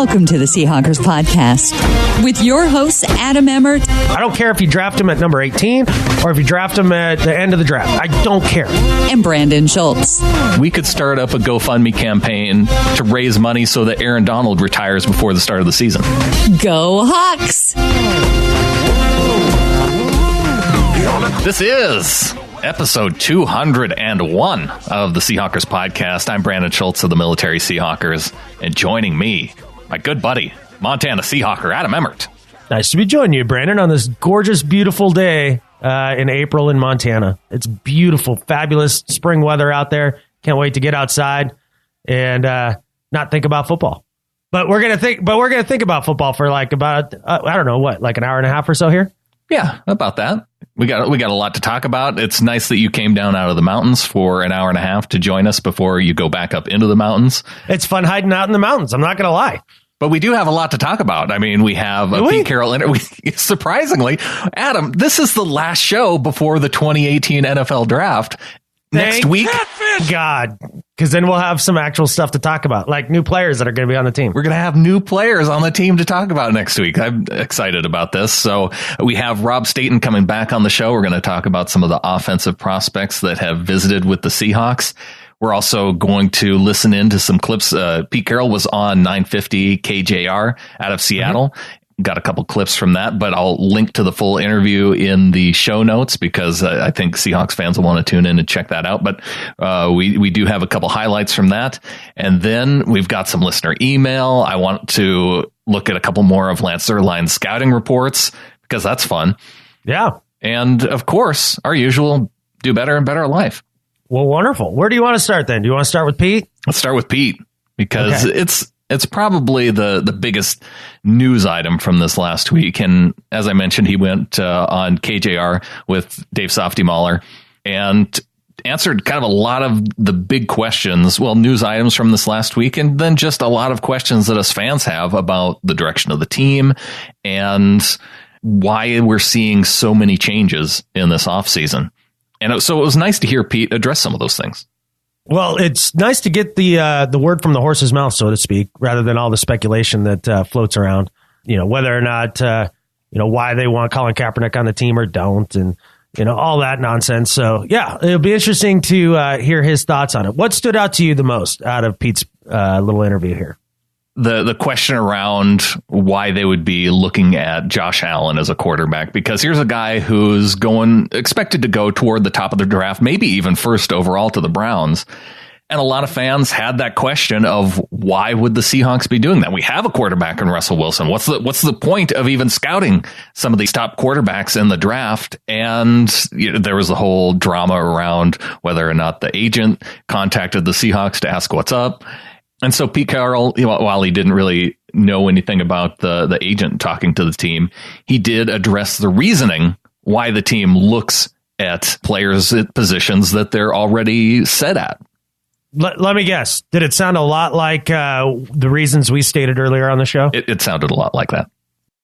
Welcome to the Seahawkers podcast with your hosts, Adam Emmert. I don't care if you draft him at number 18 or if you draft him at the end of the draft. I don't care. And Brandon Schultz. We could start up a GoFundMe campaign to raise money so that Aaron Donald retires before the start of the season. Go Hawks! This is episode 201 of the Seahawkers podcast. I'm Brandon Schultz of the Military Seahawkers, and joining me, my good buddy, Montana Seahawker Adam Emmert. Nice to be joining you, Brandon, on this gorgeous, beautiful day in April in Montana. It's beautiful, fabulous spring weather out there. Can't wait to get outside and not think about football. But we're gonna think about football for like about I don't know what, like an hour and a half or so here. Yeah, about that. We got a lot to talk about. It's nice that you came down out of the mountains for an hour and a half to join us before you go back up into the mountains. It's fun hiding out in the mountains. I'm not going to lie. But we do have a lot to talk about. I mean, we have a Pete Carroll interview. Surprisingly, Adam, this is the last show before the 2018 NFL draft. Next week. God, because then we'll have some actual stuff to talk about, like new players that are going to be on the team. We're going to have new players on the team to talk about next week. I'm excited about this. So we have Rob Staton coming back on the show. We're going to talk about some of the offensive prospects that have visited with the Seahawks. We're also going to listen into some clips. Pete Carroll was on 950 KJR out of Seattle. Mm-hmm. Got a couple clips from that, but I'll link to the full interview in the show notes because I think Seahawks fans will want to tune in and check that out. But we do have a couple highlights from that. And then we've got some listener email. I want to look at a couple more of Lance Zierlein's scouting reports because that's fun. Yeah. And of course, our usual do better and better life. Well, wonderful. Where do you want to start then? Do you want to start with Pete? Let's start with Pete because it's probably the biggest news item from this last week. And as I mentioned, he went on KJR with Dave Softy Mahler and answered kind of a lot of the big questions, news items from this last week, and then just a lot of questions that us fans have about the direction of the team and why we're seeing so many changes in this offseason. And so it was nice to hear Pete address some of those things. Well, it's nice to get the word from the horse's mouth, so to speak, rather than all the speculation that floats around, whether or not, why they want Colin Kaepernick on the team or don't, and, all that nonsense. So, yeah, it'll be interesting to hear his thoughts on it. What stood out to you the most out of Pete's little interview here? The question around why they would be looking at Josh Allen as a quarterback, because here's a guy who's expected to go toward the top of the draft, maybe even first overall to the Browns. And a lot of fans had that question of why would the Seahawks be doing that? We have a quarterback in Russell Wilson. What's the point of even scouting some of these top quarterbacks in the draft? And there was the whole drama around whether or not the agent contacted the Seahawks to ask what's up. And so Pete Carroll, while he didn't really know anything about the agent talking to the team, he did address the reasoning why the team looks at players at positions that they're already set at. Let me guess. Did it sound a lot like the reasons we stated earlier on the show? It sounded a lot like that.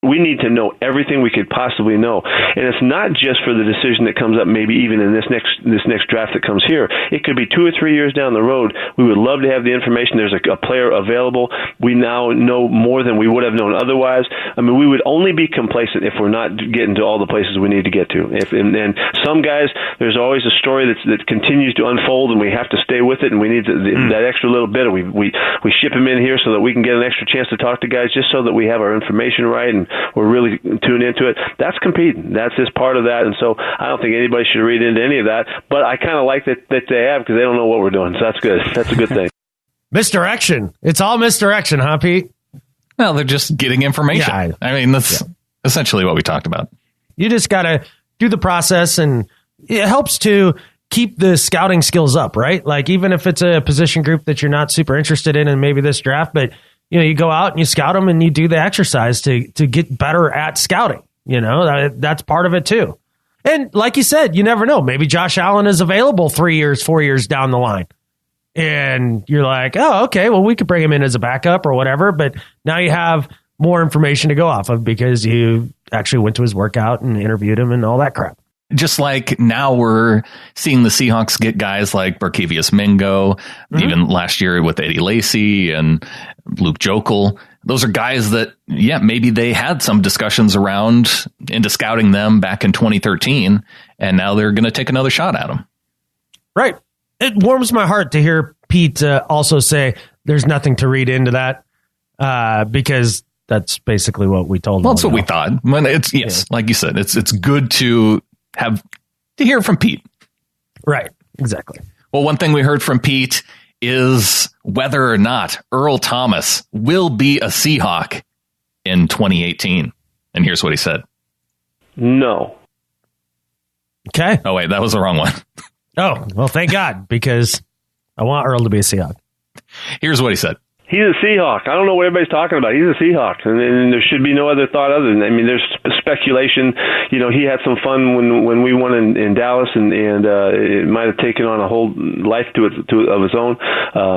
We need to know everything we could possibly know. And it's not just for the decision that comes up maybe even in this next draft that comes here. It could be 2 or 3 years down the road. We would love to have the information. There's a player available. We now know more than we would have known otherwise. I mean, we would only be complacent if we're not getting to all the places we need to get to. And some guys, there's always a story that continues to unfold, and we have to stay with it, and we need that extra little bit. We ship him in here so that we can get an extra chance to talk to guys just so that we have our information right and we're really tuned into it. That's competing. That's just part of that. And so I don't think anybody should read into any of that. But I kind of like that they have because they don't know what we're doing. So that's good. That's a good thing. Misdirection. It's all misdirection, huh, Pete? Well, they're just getting information. Yeah, I mean, that's essentially what we talked about. You just got to do the process, and it helps to keep the scouting skills up, right? Like even if it's a position group that you're not super interested in maybe this draft, but you go out and you scout them and you do the exercise to get better at scouting. That's part of it too. And like you said, you never know. Maybe Josh Allen is available 3 years, 4 years down the line. And you're like, oh, okay, well, we could bring him in as a backup or whatever. But now you have more information to go off of because you actually went to his workout and interviewed him and all that crap. Just like now we're seeing the Seahawks get guys like Barkevious Mingo, even last year with Eddie Lacy and Luke Jokel. Those are guys that, maybe they had some discussions around into scouting them back in 2013, and now they're going to take another shot at them. Right. It warms my heart to hear Pete also say there's nothing to read into that because that's basically what we told him. Well, that's what we thought. When it's like you said, it's good to hear from Pete. Right. Exactly. Well, one thing we heard from Pete is whether or not Earl Thomas will be a Seahawk in 2018. And here's what he said. No. Okay. Oh, wait, that was the wrong one. Oh, well, thank God, because I want Earl to be a Seahawk. Here's what he said. He's a Seahawk. I don't know what everybody's talking about. He's a Seahawk, and there should be no other thought other than. I mean, there's speculation. You know, he had some fun when we won in Dallas, and it might have taken on a whole life of its own.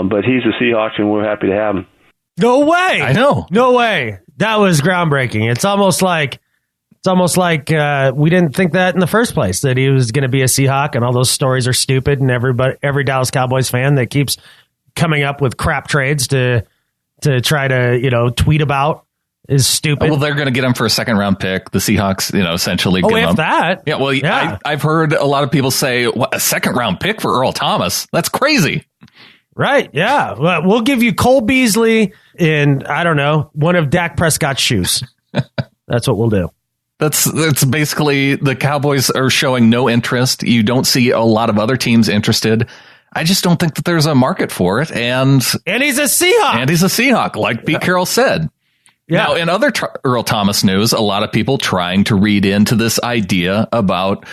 But he's a Seahawk, and we're happy to have him. No way! I know. No way. That was groundbreaking. It's almost like we didn't think that in the first place, that he was going to be a Seahawk, and all those stories are stupid, and every Dallas Cowboys fan that keeps coming up with crap trades to try to, tweet about is stupid. Well, they're going to get him for a second round pick. The Seahawks, essentially. Oh, if that. Yeah. Well, yeah. I've heard a lot of people say, what, a second round pick for Earl Thomas? That's crazy. Right. Yeah. Well, we'll give you Cole Beasley in, I don't know, one of Dak Prescott's shoes. That's what we'll do. That's basically, the Cowboys are showing no interest. You don't see a lot of other teams interested. I just don't think that there's a market for it. And he's a Seahawk. Like Pete Carroll said. Yeah. Now, in other Earl Thomas news, a lot of people trying to read into this idea about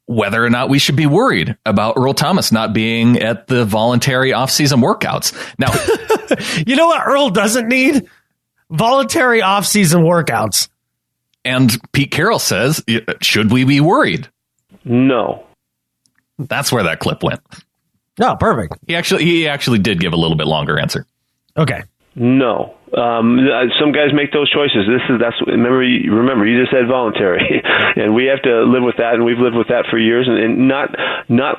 whether or not we should be worried about Earl Thomas not being at the voluntary offseason workouts. Now, you know what Earl doesn't need? Voluntary offseason workouts. And Pete Carroll says, should we be worried? No. That's where that clip went. No, perfect. He actually did give a little bit longer answer. Okay. No. Some guys make those choices. Remember, you just said voluntary, and we have to live with that, and we've lived with that for years, and not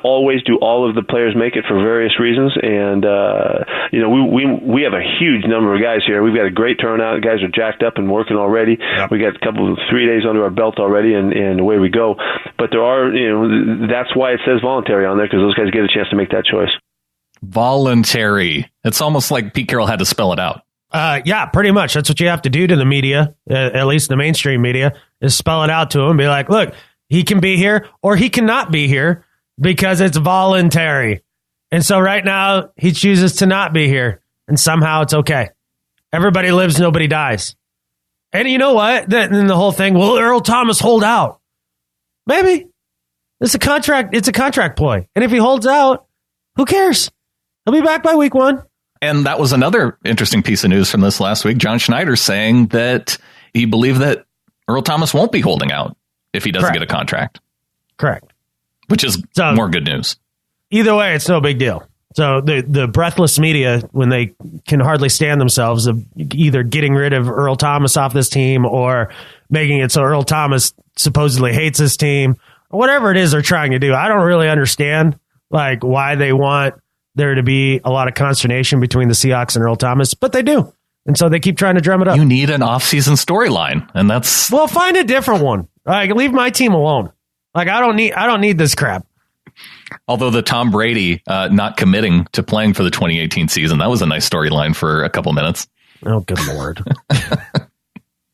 always do all of the players make it for various reasons. And we have a huge number of guys here. We've got a great turnout. Guys are jacked up and working already. Yep. We got 3 days under our belt already, and away we go. But there are, that's why it says voluntary on there, because those guys get a chance to make that choice. Voluntary. It's almost like Pete Carroll had to spell it out. Yeah, pretty much. That's what you have to do to the media, at least the mainstream media, is spell it out to him. Be like, look, he can be here or he cannot be here because it's voluntary. And so right now he chooses to not be here, and somehow it's okay. Everybody lives, nobody dies. And you know what? Then the whole thing, will Earl Thomas hold out? Maybe. It's a contract ploy. And if he holds out, who cares? He'll be back by week 1. And that was another interesting piece of news from this last week. John Schneider saying that he believed that Earl Thomas won't be holding out if he doesn't get a contract. Correct. Which is more good news. Either way, it's no big deal. So the breathless media, when they can hardly stand themselves of either getting rid of Earl Thomas off this team or making it so Earl Thomas supposedly hates his team, or whatever it is they're trying to do. I don't really understand why they want there to be a lot of consternation between the Seahawks and Earl Thomas, but they do. And so they keep trying to drum it up. You need an offseason storyline, and that's... Well, find a different one. Leave my team alone. I don't need this crap. Although the Tom Brady not committing to playing for the 2018 season, that was a nice storyline for a couple minutes. Oh, good Lord.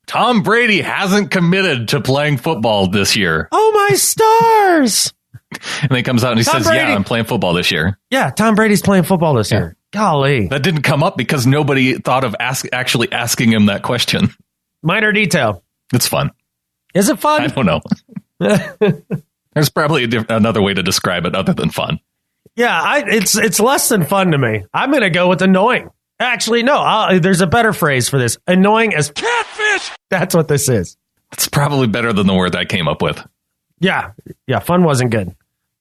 Tom Brady hasn't committed to playing football this year. Oh, my stars! And then he comes out and he says, Brady. Yeah, I'm playing football this year. Yeah, Tom Brady's playing football this year. Golly. That didn't come up because nobody thought of actually asking him that question. Minor detail. It's fun. Is it fun? I don't know. There's probably another way to describe it other than fun. Yeah, it's less than fun to me. I'm going to go with annoying. Actually, no, there's a better phrase for this. Annoying as catfish. That's what this is. It's probably better than the word I came up with. Yeah, fun wasn't good.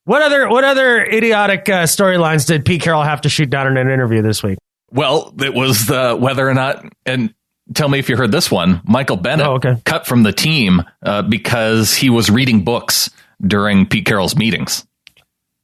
What other idiotic storylines did Pete Carroll have to shoot down in an interview this week? Well, it was the whether or not, and tell me if you heard this one, Michael Bennett cut from the team because he was reading books during Pete Carroll's meetings.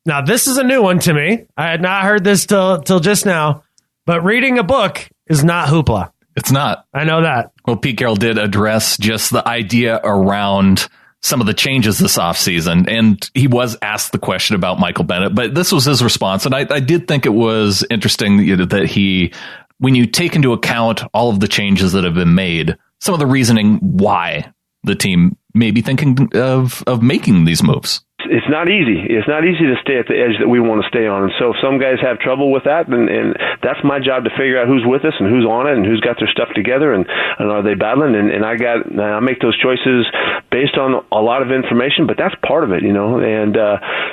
Now, this is a new one to me. I had not heard this till just now, but reading a book is not hoopla. It's not. I know that. Well, Pete Carroll did address just the idea around some of the changes this offseason, and he was asked the question about Michael Bennett, but this was his response. And I did think it was interesting that he, when you take into account all of the changes that have been made, some of the reasoning why the team may be thinking of making these moves. It's not easy. It's not easy to stay at the edge that we want to stay on. And so if some guys have trouble with that, and that's my job to figure out who's with us and who's on it and who's got their stuff together and are they battling. And I make those choices based on a lot of information, but that's part of it, And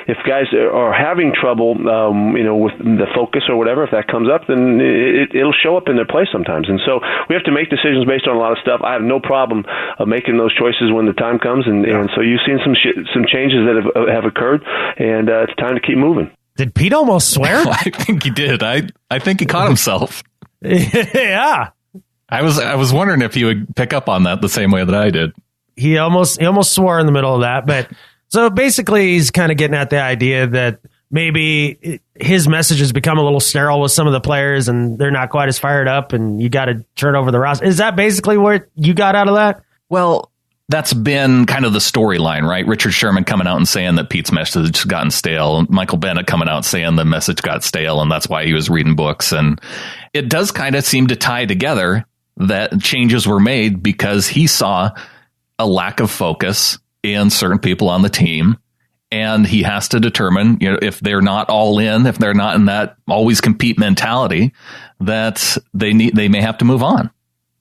if guys are having trouble, with the focus or whatever, if that comes up, then it'll show up in their play sometimes. And so we have to make decisions based on a lot of stuff. I have no problem making those choices when the time comes. And so you've seen some changes that have occurred, and it's time to keep moving. Did Pete almost swear? I think he did. I think he caught himself. Yeah. I was wondering if he would pick up on that the same way that I did. He almost swore in the middle of that. But so basically he's kind of getting at the idea that maybe his message has become a little sterile with some of the players and they're not quite as fired up and you got to turn over the roster. Is that basically what you got out of that? Well, that's been kind of the storyline, right? Richard Sherman coming out and saying that Pete's message has gotten stale. Michael Bennett coming out saying the message got stale and that's why he was reading books. And it does kind of seem to tie together that changes were made because he saw a lack of focus in certain people on the team. And he has to determine, if they're not all in, if they're not in that always compete mentality, that they may have to move on.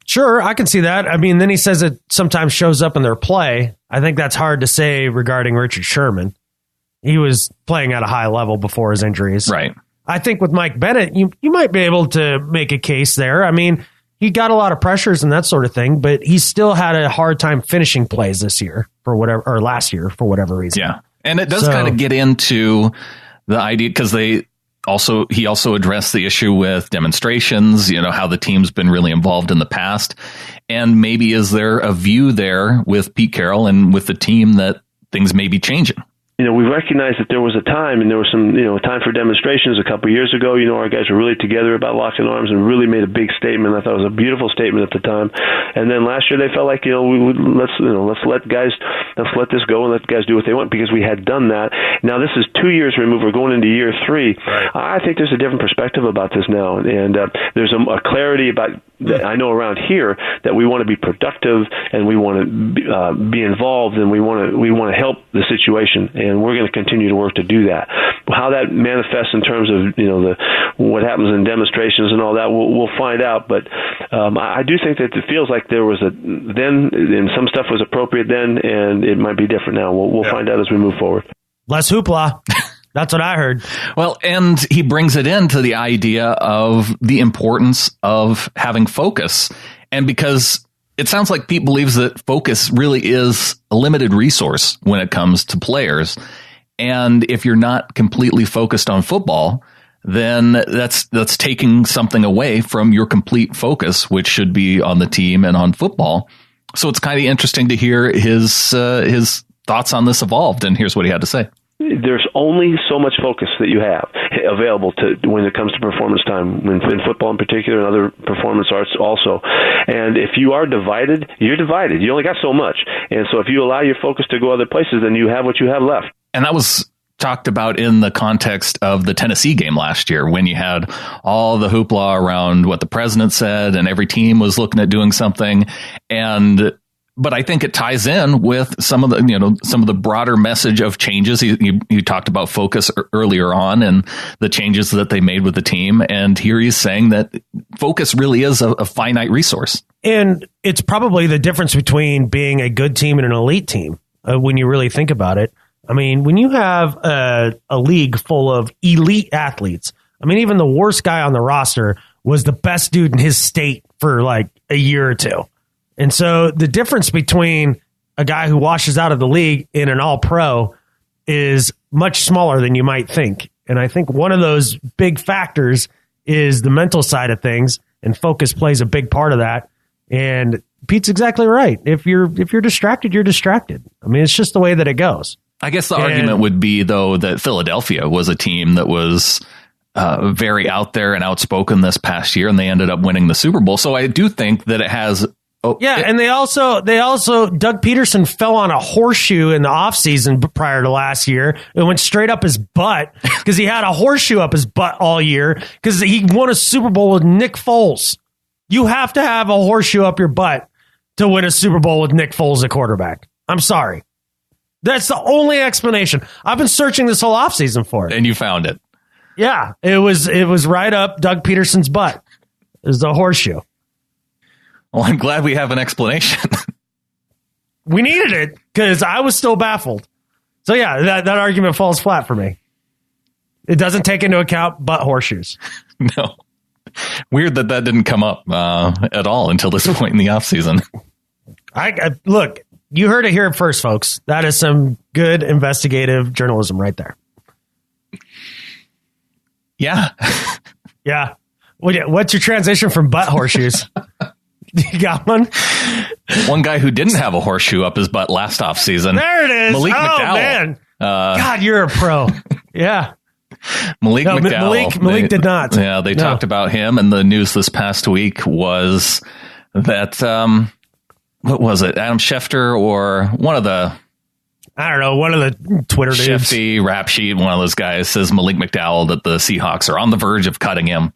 Sure, I can see that. I mean, then he says it sometimes shows up in their play. I think that's hard to say regarding Richard Sherman. He was playing at a high level before his injuries. Right. I think with Mike Bennett, you might be able to make a case there. I mean, he got a lot of pressures and that sort of thing, but he still had a hard time finishing plays this year or last year for whatever reason. Yeah. And it does kind of get into the idea because he also addressed the issue with demonstrations, how the team's been really involved in the past. And maybe is there a view there with Pete Carroll and with the team that things may be changing? We recognized that there was a time, and there was some, time for demonstrations a couple of years ago. Our guys were really together about locking arms and really made a big statement. I thought it was a beautiful statement at the time. And then last year they felt like, let's let this go and let guys do what they want because we had done that. Now this is 2 years removed. We're going into year 3. Right. I think there's a different perspective about this now, and there's a clarity about. I know around here that we want to be productive and we want to be involved and we want to help the situation, and we're going to continue to work to do that. How that manifests in terms of what happens in demonstrations and all that, we'll find out. But I do think that it feels like there was then, and some stuff was appropriate then, and it might be different now. We'll find out as we move forward. Less hoopla. That's what I heard. Well, and he brings it into the idea of the importance of having focus. And because it sounds like Pete believes that focus really is a limited resource when it comes to players. And if you're not completely focused on football, then that's taking something away from your complete focus, which should be on the team and on football. So it's kind of interesting to hear his thoughts on this evolved. And here's what he had to say. There's only so much focus that you have available to when it comes to performance time, in football in particular and other performance arts also. And if you are divided, you're divided. You only got so much. And so if you allow your focus to go other places, then you have what you have left. And that was talked about in the context of the Tennessee game last year when you had all the hoopla around what the president said and every team was looking at doing something. But I think it ties in with some of the broader message of changes. You talked about focus earlier on and the changes that they made with the team. And here he's saying that focus really is a finite resource. And it's probably the difference between being a good team and an elite team when you really think about it. I mean, when you have a league full of elite athletes, I mean, even the worst guy on the roster was the best dude in his state for like a year or two. And so the difference between a guy who washes out of the league and an all-pro is much smaller than you might think. And I think one of those big factors is the mental side of things, and focus plays a big part of that. And Pete's exactly right. If you're distracted, you're distracted. I mean, it's just the way that it goes. I guess the argument would be, though, that Philadelphia was a team that was very out there and outspoken this past year, and they ended up winning the Super Bowl. So I do think that it has. And they also Doug Peterson fell on a horseshoe in the offseason prior to last year. It went straight up his butt because he had a horseshoe up his butt all year because he won a Super Bowl with Nick Foles. You have to have a horseshoe up your butt to win a Super Bowl with Nick Foles at quarterback. I'm sorry. That's the only explanation. I've been searching this whole offseason for it. And you found it. Yeah, it was right up Doug Peterson's butt. It was the horseshoe. Well, I'm glad we have an explanation. We needed it because I was still baffled. So, yeah, that argument falls flat for me. It doesn't take into account butt horseshoes. No. Weird that didn't come up at all until this point in the offseason. Look, you heard it here first, folks. That is some good investigative journalism right there. Yeah. Yeah. What's your transition from butt horseshoes? You got one? One guy who didn't have a horseshoe up his butt last offseason. There it is. Malik McDowell. Man. God, you're a pro. Yeah. Malik McDowell. Malik did not. Yeah, they talked about him, and the news this past week was that, what was it? Adam Schefter or one of the... I don't know, one of the Twitter dudes. Shefty, Rap Sheet, one of those guys says Malik McDowell that the Seahawks are on the verge of cutting him.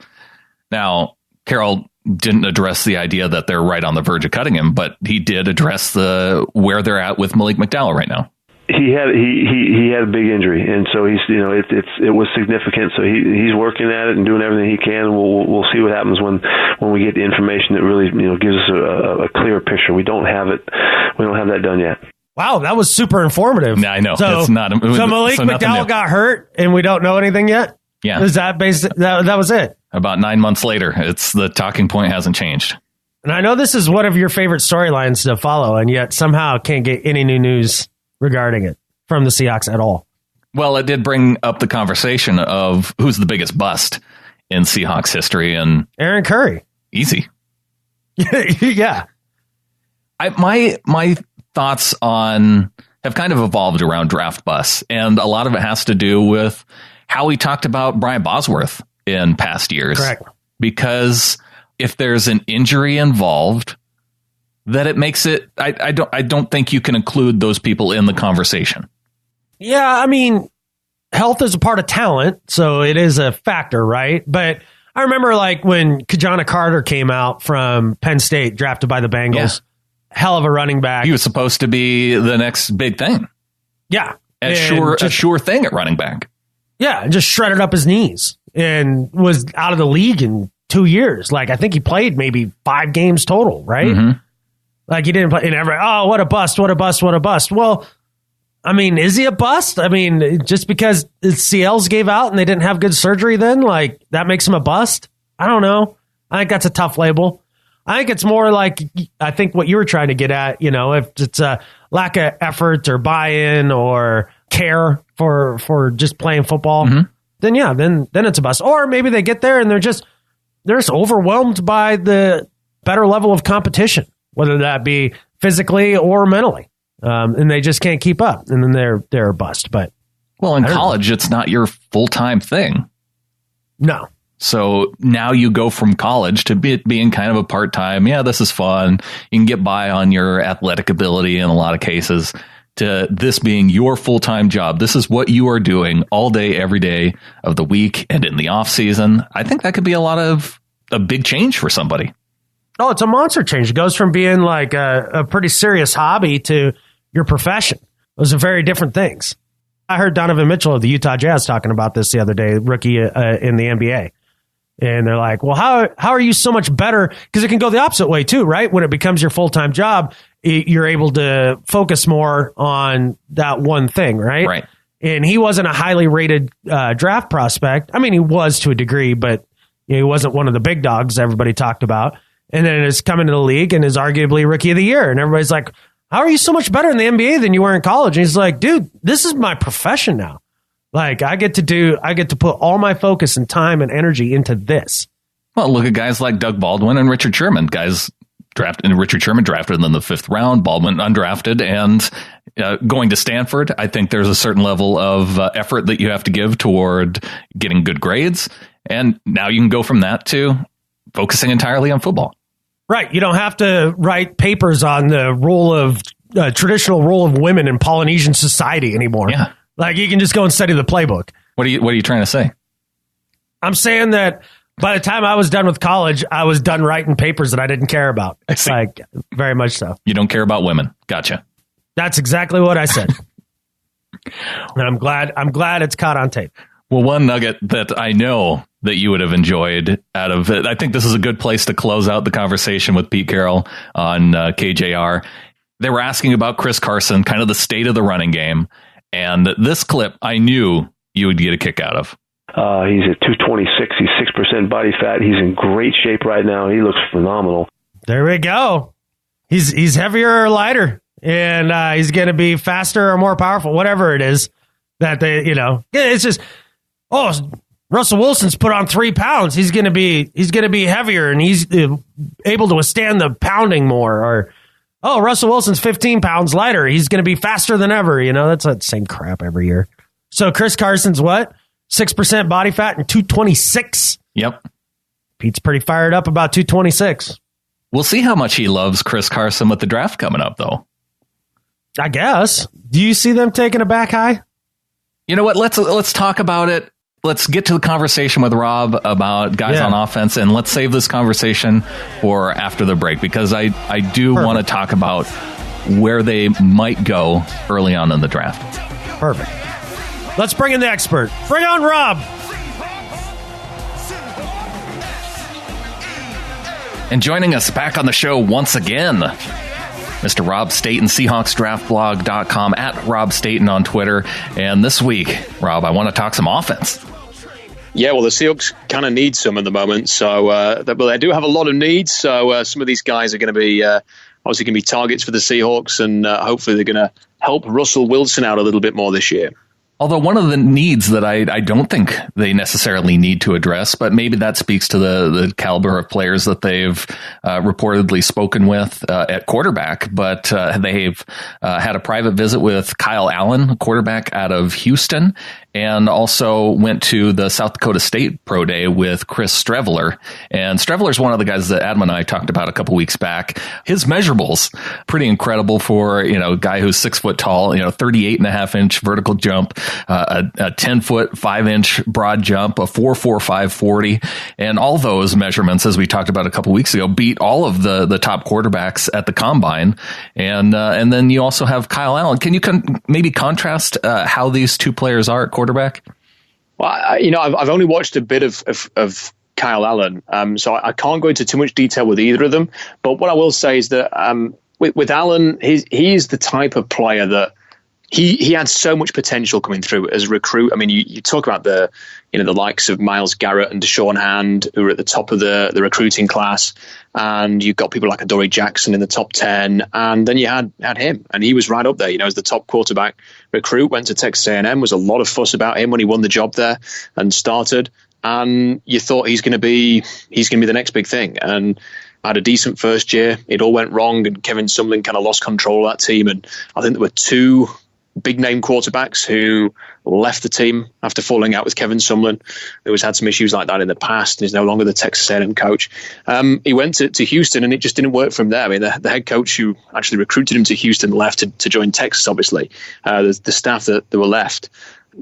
Now, Carroll didn't address the idea that they're right on the verge of cutting him, but he did address where they're at with Malik McDowell right now. He had a big injury, and so he's it was significant. So he's working at it and doing everything he can. We'll see what happens when we get the information that really gives us a clearer picture. We don't have that done yet. Wow, that was super informative. Yeah, I know. So, it's not, so Malik McDowell got hurt, and we don't know anything yet? Yeah. Is that that was it? About 9 months later, the talking point hasn't changed. And I know this is one of your favorite storylines to follow, and yet somehow can't get any new news regarding it from the Seahawks at all. Well, it did bring up the conversation of who's the biggest bust in Seahawks history, and Aaron Curry. Easy. Yeah. My thoughts have kind of evolved around draft busts, and a lot of it has to do with how we talked about Brian Bosworth in past years. Correct. Because if there's an injury involved, that it makes it, I don't think you can include those people in the conversation. Yeah, I mean, health is a part of talent, so it is a factor, right? But I remember when Kajana Carter came out from Penn State, drafted by the Bengals. Yeah. Hell of a running back. He was supposed to be the next big thing. Yeah. A sure thing at running back. Yeah, and just shredded up his knees and was out of the league in 2 years. I think he played maybe 5 games total, right? Mm-hmm. He didn't play in every, what a bust, what a bust, what a bust. Well, I mean, is he a bust? I mean, just because his CLs gave out and they didn't have good surgery then, that makes him a bust? I don't know. I think that's a tough label. I think it's more I think what you were trying to get at, if it's a lack of effort or buy-in or care for just playing football, mm-hmm. then it's a bust. Or maybe they get there and they're just overwhelmed by the better level of competition, whether that be physically or mentally, and they just can't keep up, and then they're a bust. But in college, it's not your full-time thing. No. So now you go from college to being kind of a part-time. Yeah, this is fun. You can get by on your athletic ability in a lot of cases, to this being your full-time job. This is what you are doing all day, every day of the week and in the off season. I think that could be a big change for somebody. Oh, it's a monster change. It goes from being a pretty serious hobby to your profession. Those are very different things. I heard Donovan Mitchell of the Utah Jazz talking about this the other day, rookie in the NBA. And they're like, well, how are you so much better? Because it can go the opposite way too, right? When it becomes your full-time job, you're able to focus more on that one thing, right? Right. And he wasn't a highly rated draft prospect. I mean, he was to a degree, but he wasn't one of the big dogs everybody talked about. And then is coming to the league and is arguably rookie of the year. And everybody's like, how are you so much better in the NBA than you were in college? And he's like, dude, this is my profession now. I get to put all my focus and time and energy into this. Well, look at guys like Doug Baldwin and Richard Sherman. Richard Sherman drafted in the 5th round, Baldwin undrafted, and going to Stanford, I think there's a certain level of effort that you have to give toward getting good grades. And now you can go from that to focusing entirely on football. Right. You don't have to write papers on the role of traditional role of women in Polynesian society anymore. Yeah. Like you can just go and study the playbook. What are you trying to say? I'm saying that by the time I was done with college, I was done writing papers that I didn't care about. It's like very much so. You don't care about women. Gotcha. That's exactly what I said. And I'm glad it's caught on tape. Well, one nugget that I know that you would have enjoyed out of it, I think this is a good place to close out the conversation with Pete Carroll on KJR. They were asking about Chris Carson, kind of the state of the running game. And this clip, I knew you would get a kick out of. He's at 226. He's 6% body fat. He's in great shape right now. He looks phenomenal. There we go. He's heavier or lighter, and he's going to be faster or more powerful, whatever it is that they, it's just, Russell Wilson's put on 3 pounds. He's going to be heavier, and he's able to withstand the pounding more. Or, Russell Wilson's 15 pounds lighter. He's going to be faster than ever. That's that same crap every year. So Chris Carson's what? 6% body fat and 226. Yep. Pete's pretty fired up about 226. We'll see how much he loves Chris Carson with the draft coming up, though. I guess. Do you see them taking a back high? You know what? Let's talk about it. Let's get to the conversation with Rob about guys on offense, and let's save this conversation for after the break, because I do want to talk about where they might go early on in the draft. Perfect. Let's bring in the expert. Bring on Rob. And joining us back on the show once again, Mr. Rob Staton, SeahawksDraftBlog.com, at Rob Staton on Twitter. And this week, Rob, I want to talk some offense. Yeah, well, the Seahawks kind of need some at the moment. So they do have a lot of needs. So some of these guys are going to be obviously going to be targets for the Seahawks. And hopefully they're going to help Russell Wilson out a little bit more this year. Although one of the needs that I don't think they necessarily need to address, but maybe that speaks to the caliber of players that they've reportedly spoken with at quarterback. But they've had a private visit with Kyle Allen, quarterback out of Houston, and also went to the South Dakota State Pro Day with Chris Streveler. And Streveler's one of the guys that Adam and I talked about a couple weeks back. His measurables, pretty incredible for, a guy who's 6 foot tall, 38.5-inch vertical jump, a 10-foot, 5-inch broad jump, a 4.45 40. And all those measurements, as we talked about a couple weeks ago, beat all of the top quarterbacks at the combine. And then you also have Kyle Allen. Can you maybe contrast how these two players are at quarterback? Well, I've only watched a bit of Kyle Allen, so I can't go into too much detail with either of them. But what I will say is that with Allen, he is the type of player that he had so much potential coming through as a recruit. I mean, you talk about the likes of Myles Garrett and Deshaun Hand, who are at the top of the recruiting class, and you've got people like Adoree Jackson in the top 10, and then you had him, and he was right up there, as the top quarterback recruit. Went to Texas A&M, was a lot of fuss about him when he won the job there and started, and you thought he's going to be the next big thing, and had a decent first year. It all went wrong, and Kevin Sumlin kind of lost control of that team, and I think there were 2 big name quarterbacks who left the team after falling out with Kevin Sumlin, who has had some issues like that in the past and is no longer the Texas A&M coach. He went to Houston, and it just didn't work from there. I mean, the head coach who actually recruited him to Houston left to join Texas, obviously. The staff that were left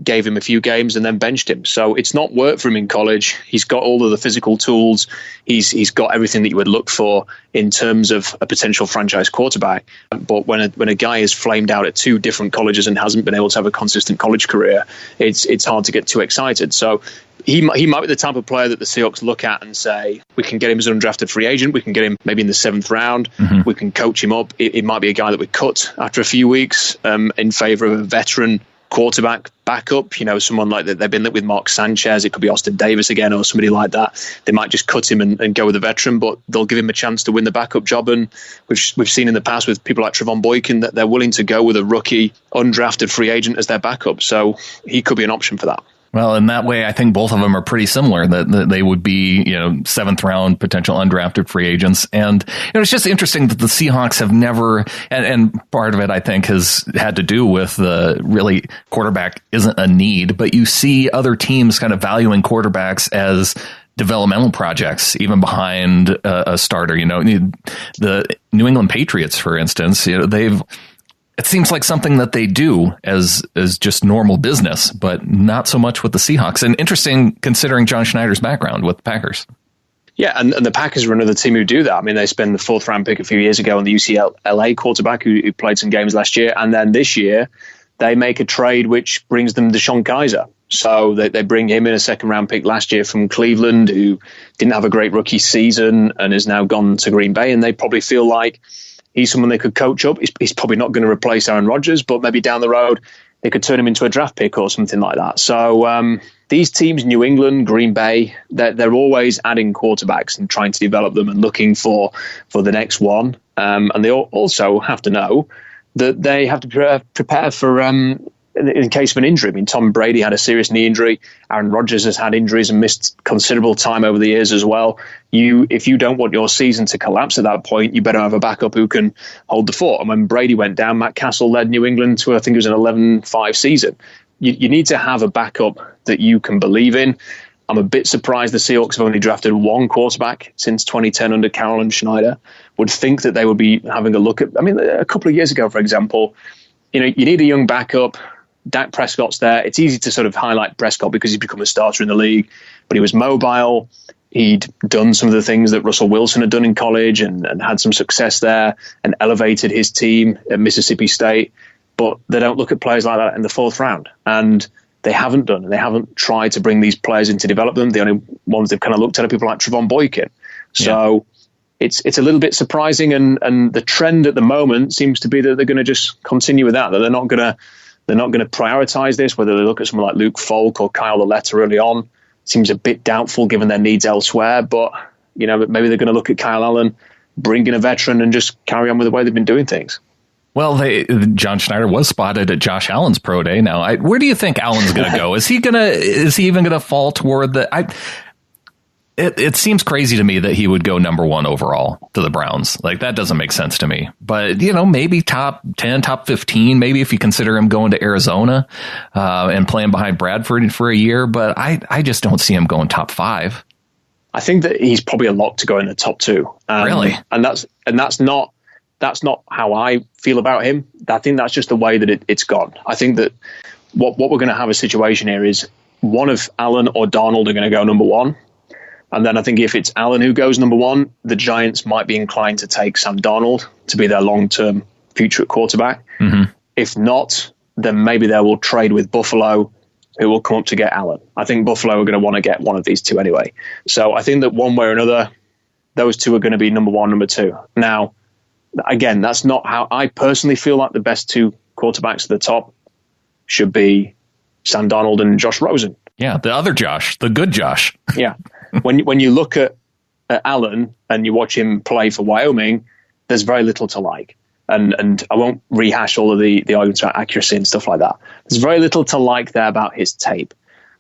gave him a few games and then benched him. So it's not worked for him in college. He's got all of the physical tools. He's got everything that you would look for in terms of a potential franchise quarterback. But when a guy is flamed out at 2 different colleges and hasn't been able to have a consistent college career, it's hard to get too excited. So he might be the type of player that the Seahawks look at and say, we can get him as an undrafted free agent. We can get him maybe in the 7th round. Mm-hmm. We can coach him up. It might be a guy that we cut after a few weeks in favor of a veteran quarterback backup, someone like that. They've been with Mark Sanchez. It could be Austin Davis again or somebody like that. They might just cut him and go with a veteran, but they'll give him a chance to win the backup job. And we've seen in the past with people like Trevon Boykin that they're willing to go with a rookie undrafted free agent as their backup. So he could be an option for that. Well, in that way, I think both of them are pretty similar, that they would be, 7th round potential undrafted free agents. And it's just interesting that the Seahawks have never, and part of it, I think, has had to do with really quarterback isn't a need, but you see other teams kind of valuing quarterbacks as developmental projects, even behind a starter. The New England Patriots, for instance, it seems like something that they do as just normal business, but not so much with the Seahawks. And interesting considering John Schneider's background with the Packers. Yeah, and the Packers are another team who do that. I mean, they spent the 4th round pick a few years ago on the UCLA quarterback who played some games last year. And then this year, they make a trade which brings them Deshaun Kaiser. So they bring him in, a 2nd round pick last year from Cleveland, who didn't have a great rookie season and has now gone to Green Bay. And they probably feel like he's someone they could coach up. He's probably not going to replace Aaron Rodgers, but maybe down the road they could turn him into a draft pick or something like that. So these teams, New England, Green Bay, they're always adding quarterbacks and trying to develop them and looking for the next one. And they also have to know that they have to prepare for in case of an injury. I mean, Tom Brady had a serious knee injury. Aaron Rodgers has had injuries and missed considerable time over the years as well. If you don't want your season to collapse at that point, you better have a backup who can hold the fort. And when Brady went down, Matt Castle led New England to, I think it was an 11-5 season. You need to have a backup that you can believe in. I'm a bit surprised the Seahawks have only drafted one quarterback since 2010 under Carroll and Schneider. Would think that they would be having a look at, a couple of years ago, for example, you need a young backup. Dak Prescott's there. It's easy to sort of highlight Prescott because he's become a starter in the league, but he was mobile. He'd done some of the things that Russell Wilson had done in college and had some success there and elevated his team at Mississippi State. But they don't look at players like that in the 4th round. And they haven't done. They haven't tried to bring these players in to develop them. The only ones they've kind of looked at are people like Trevon Boykin. So it's a little bit surprising. And the trend at the moment seems to be that they're going to just continue with that they're not going to prioritize this, whether they look at someone like Luke Falk or Kyle Lauletta early on. Seems a bit doubtful given their needs elsewhere, but maybe they're going to look at Kyle Allen, bring in a veteran and just carry on with the way they've been doing things. Well, John Schneider was spotted at Josh Allen's pro day. Now, where do you think Allen's going to go? Is he even going to fall toward It seems crazy to me that he would go number 1 overall to the Browns. Like, that doesn't make sense to me. But, maybe top 10, top 15, maybe if you consider him going to Arizona and playing behind Bradford for a year. But I just don't see him going top 5. I think that he's probably a lock to go in the top 2. Really? And that's not how I feel about him. I think that's just the way that it's gone. I think that what we're going to have a situation here is one of Allen or Darnold are going to go number 1. And then I think if it's Allen who goes number 1, the Giants might be inclined to take Sam Darnold to be their long-term future quarterback. Mm-hmm. If not, then maybe they will trade with Buffalo, who will come up to get Allen. I think Buffalo are going to want to get one of these two anyway. So I think that one way or another, those two are going to be number 1, number 2. Now, again, that's not how I personally feel like the best 2 quarterbacks at the top should be Sam Darnold and Josh Rosen. Yeah, the other Josh, the good Josh. Yeah. When you look at Allen and you watch him play for Wyoming, there's very little to like. And I won't rehash all of the arguments about accuracy and stuff like that. There's very little to like there about his tape.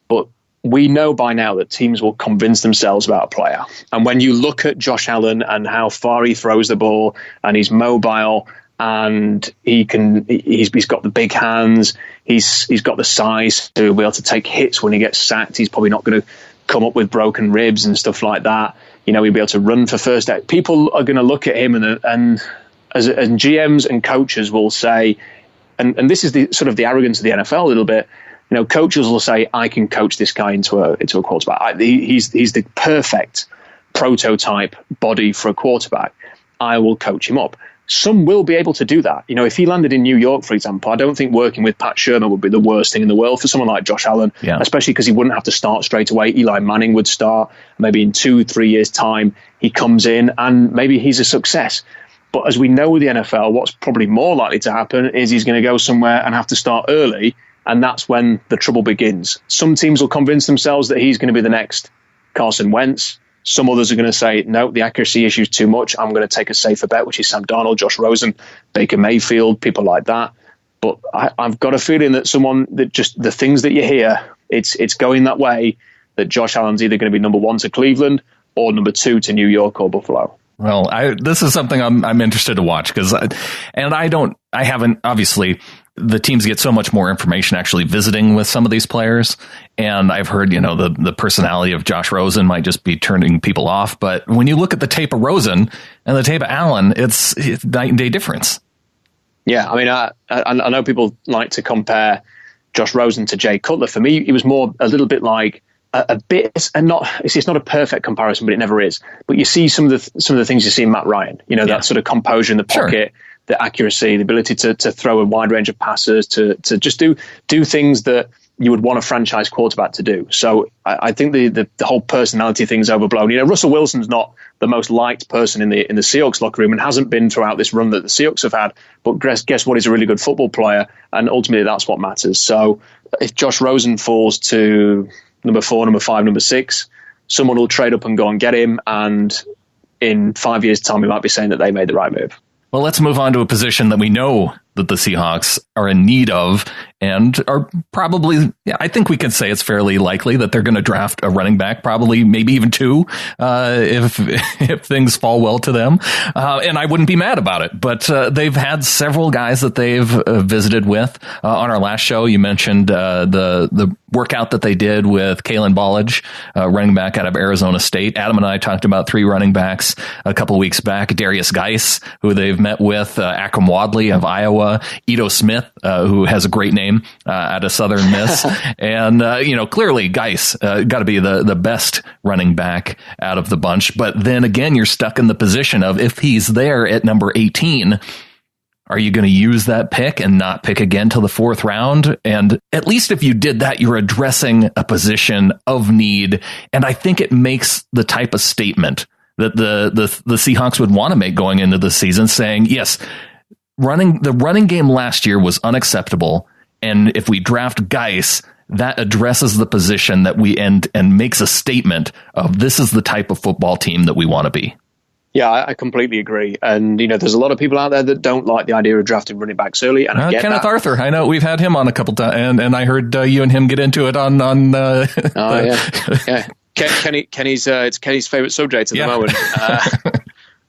But we know by now that teams will convince themselves about a player. And when you look at Josh Allen and how far he throws the ball and he's mobile and he's got the big hands, he's got the size to be able to take hits when he gets sacked. He's probably not going to come up with broken ribs and stuff like that. He'll be able to run for first down. People are going to look at him and GMs and coaches will say, and this is the sort of the arrogance of the NFL a little bit. Coaches will say, I can coach this guy into a quarterback. He's the perfect prototype body for a quarterback. I will coach him up. Some will be able to do that. If he landed in New York, for example, I don't think working with Pat Shermer would be the worst thing in the world for someone like Josh Allen, especially because he wouldn't have to start straight away. Eli Manning would start. Maybe in 2-3 years' time, he comes in and maybe he's a success. But as we know with the NFL, what's probably more likely to happen is he's going to go somewhere and have to start early, and that's when the trouble begins. Some teams will convince themselves that he's going to be the next Carson Wentz. Some others are going to say, no, the accuracy issue is too much. I'm going to take a safer bet, which is Sam Darnold, Josh Rosen, Baker Mayfield, people like that. But I've got a feeling that someone that just the things that you hear It's going that way, that Josh Allen's either going to be number 1 to Cleveland or number 2 to New York or Buffalo. Well, this is something I'm interested to watch because, I haven't, obviously, the teams get so much more information actually visiting with some of these players. And I've heard, the personality of Josh Rosen might just be turning people off. But when you look at the tape of Rosen and the tape of Allen, it's night and day difference. Yeah, I mean, I know people like to compare Josh Rosen to Jay Cutler. For me, it was more a little bit like a bit, and it's not a perfect comparison, but it never is. But you see some of the things you see in Matt Ryan, that sort of composure in the pocket, the accuracy, the ability to throw a wide range of passes, to just do things that you would want a franchise quarterback to do. So I think the whole personality thing's overblown. Russell Wilson's not the most liked person in the Seahawks locker room and hasn't been throughout this run that the Seahawks have had. But guess what? He's a really good football player, and ultimately that's what matters. So if Josh Rosen falls to number 4, number 5, number 6, someone will trade up and go and get him, and in 5 years' time, we might be saying that they made the right move. Well, let's move on to a position that we know that the Seahawks are in need of and are probably, I think we can say it's fairly likely that they're going to draft a running back, probably maybe even 2, if things fall well to them. And I wouldn't be mad about it, but they've had several guys that they've visited with. On our last show, you mentioned the workout that they did with Kalen Ballage, running back out of Arizona State. Adam and I talked about 3 running backs a couple of weeks back. Darius Geis, who they've met with, Akram Wadley of Iowa, Ito Smith, who has a great name out of Southern Miss. And, clearly Geis got to be the best running back out of the bunch. But then again, you're stuck in the position of, if he's there at number 18, are you going to use that pick and not pick again till the 4th round? And at least if you did that, you're addressing a position of need. And I think it makes the type of statement that the Seahawks would want to make going into the season, saying, yes, the running game last year was unacceptable. And if we draft Geis, that addresses the position that we end and makes a statement of, this is the type of football team that we want to be. Yeah, I completely agree. And, there's a lot of people out there that don't like the idea of drafting running backs early. And I get Kenneth that. Arthur, I know we've had him on a couple times, and I heard you and him get into it on. Yeah. Kenny's it's Kenny's favorite subject at the moment.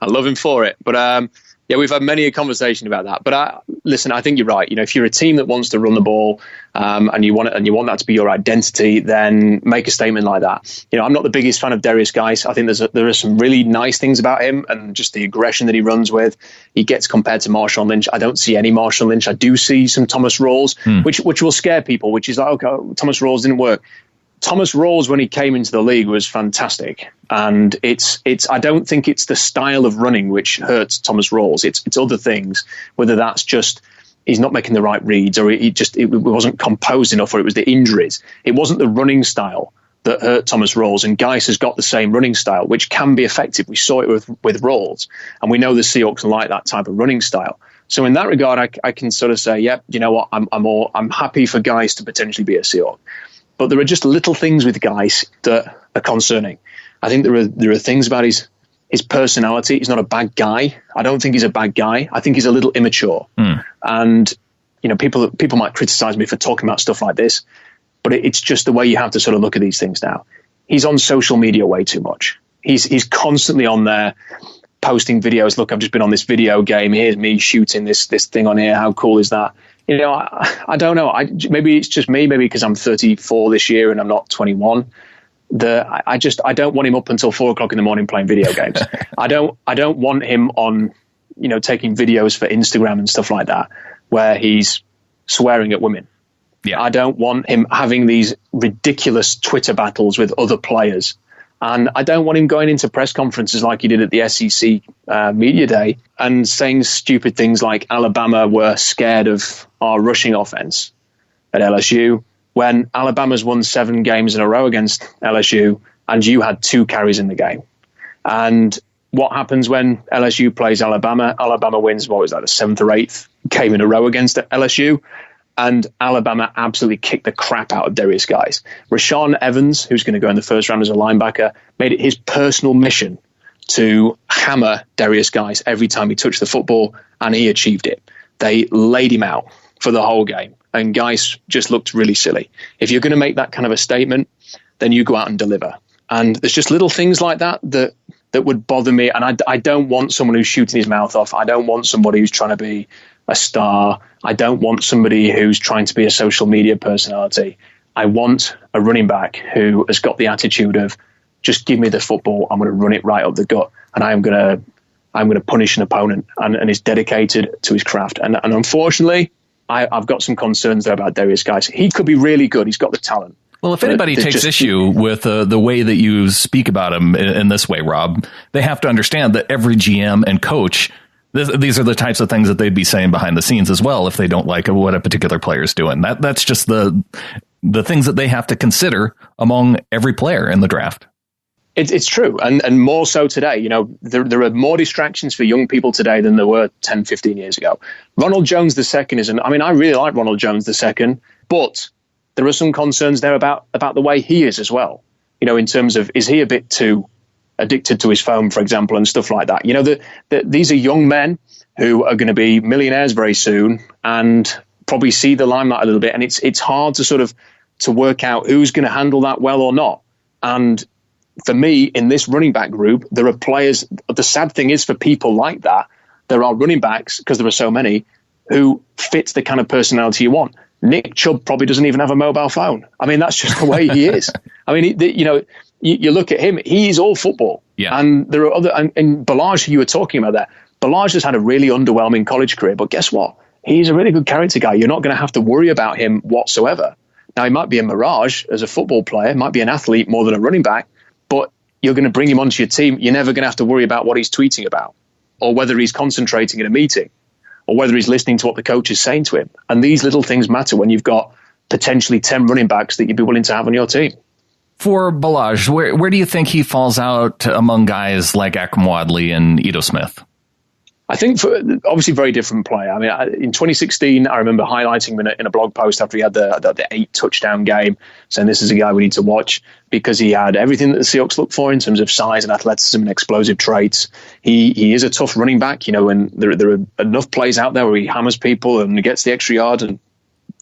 I love him for it. But we've had many a conversation about that. But listen, I think you're right. If you're a team that wants to run the ball and you want that to be your identity, then make a statement like that. I'm not the biggest fan of Darius Geis. I think there are some really nice things about him and just the aggression that he runs with. He gets compared to Marshawn Lynch. I don't see any Marshawn Lynch. I do see some Thomas Rawls, which will scare people, which is like, okay, Thomas Rawls didn't work. Thomas Rawls, when he came into the league, was fantastic. And it's I don't think it's the style of running which hurts Thomas Rawls. It's other things, whether that's just he's not making the right reads, or it wasn't composed enough, or it was the injuries. It wasn't the running style that hurt Thomas Rawls. And Geis has got the same running style, which can be effective. We saw it with Rawls, and we know the Seahawks like that type of running style. So in that regard, I can sort of say, you know what, I'm happy for Geis to potentially be a Seahawk. But there are just little things with Geis that are concerning. I think there are things about his personality. He's not a bad guy. I don't think he's a bad guy. I think he's a little immature. And people might criticize me for talking about stuff like this, but it's just the way you have to sort of look at these things now. He's on social media way too much. He's constantly on there posting videos. Look, I've just been on this video game. Here's me shooting this thing on here. How cool is that? I don't know. Maybe it's just me. Maybe because I'm 34 this year and I'm not 21. I don't want him up until 4:00 in the morning playing video games. I don't want him on, taking videos for Instagram and stuff like that, where he's swearing at women. Yeah. I don't want him having these ridiculous Twitter battles with other players. And I don't want him going into press conferences like he did at the SEC media day and saying stupid things like Alabama were scared of our rushing offense at LSU, when Alabama's won 7 games in a row against LSU and you had 2 carries in the game. And what happens when LSU plays Alabama? Alabama wins, the 7th or 8th game in a row against LSU. And Alabama absolutely kicked the crap out of Darius Geis. Rashaan Evans, who's going to go in the first round as a linebacker, made it his personal mission to hammer Darius Geis every time he touched the football, and he achieved it. They laid him out for the whole game. and Geis just looked really silly. If you're going to make that kind of a statement, then you go out and deliver. And there's just little things like that would bother me. And I don't want someone who's shooting his mouth off. I don't want somebody who's trying to be a star. I don't want somebody who's trying to be a social media personality. I want a running back who has got the attitude of, just give me the football, I'm going to run it right up the gut, and I'm going to punish an opponent, and is dedicated to his craft. And unfortunately, I've got some concerns there about Darius Geis. He could be really good. He's got the talent. Well, if anybody takes issue with the way that you speak about him in this way, Rob, they have to understand that every GM and coach, these are the types of things that they'd be saying behind the scenes as well if they don't like what a particular player is doing. That's just the things that they have to consider among every player in the draft. It's true. And more so today. You know, there are more distractions for young people today than there were 10, 15 years ago. Ronald Jones II I really like Ronald Jones II, but there are some concerns there about the way he is as well. You know, in terms of, is he a bit too addicted to his phone, for example, and stuff like that? You know, these are young men who are going to be millionaires very soon and probably see the limelight a little bit. And it's hard to work out who's going to handle that well or not. And for me, in this running back group, there are players. The sad thing is, for people like that, there are running backs, because there are so many, who fit the kind of personality you want. Nick Chubb probably doesn't even have a mobile phone. I mean, that's just the way he is. I mean, you look at him, he's all football. Yeah. And there are other, and Ballage, who you were talking about there, Ballage has had a really underwhelming college career, but guess what? He's a really good character guy. You're not going to have to worry about him whatsoever. Now, he might be a mirage as a football player, might be an athlete more than a running back, but you're going to bring him onto your team. You're never going to have to worry about what he's tweeting about, or whether he's concentrating in a meeting, or whether he's listening to what the coach is saying to him. And these little things matter when you've got potentially 10 running backs that you'd be willing to have on your team. For Ballage, where do you think he falls out among guys like Akram Wadley and Ito Smith? I think, obviously, very different player. I mean, in 2016, I remember highlighting him in a blog post after he had the 8 touchdown game, saying this is a guy we need to watch because he had everything that the Seahawks look for in terms of size and athleticism and explosive traits. He is a tough running back, and there are enough plays out there where he hammers people and gets the extra yard and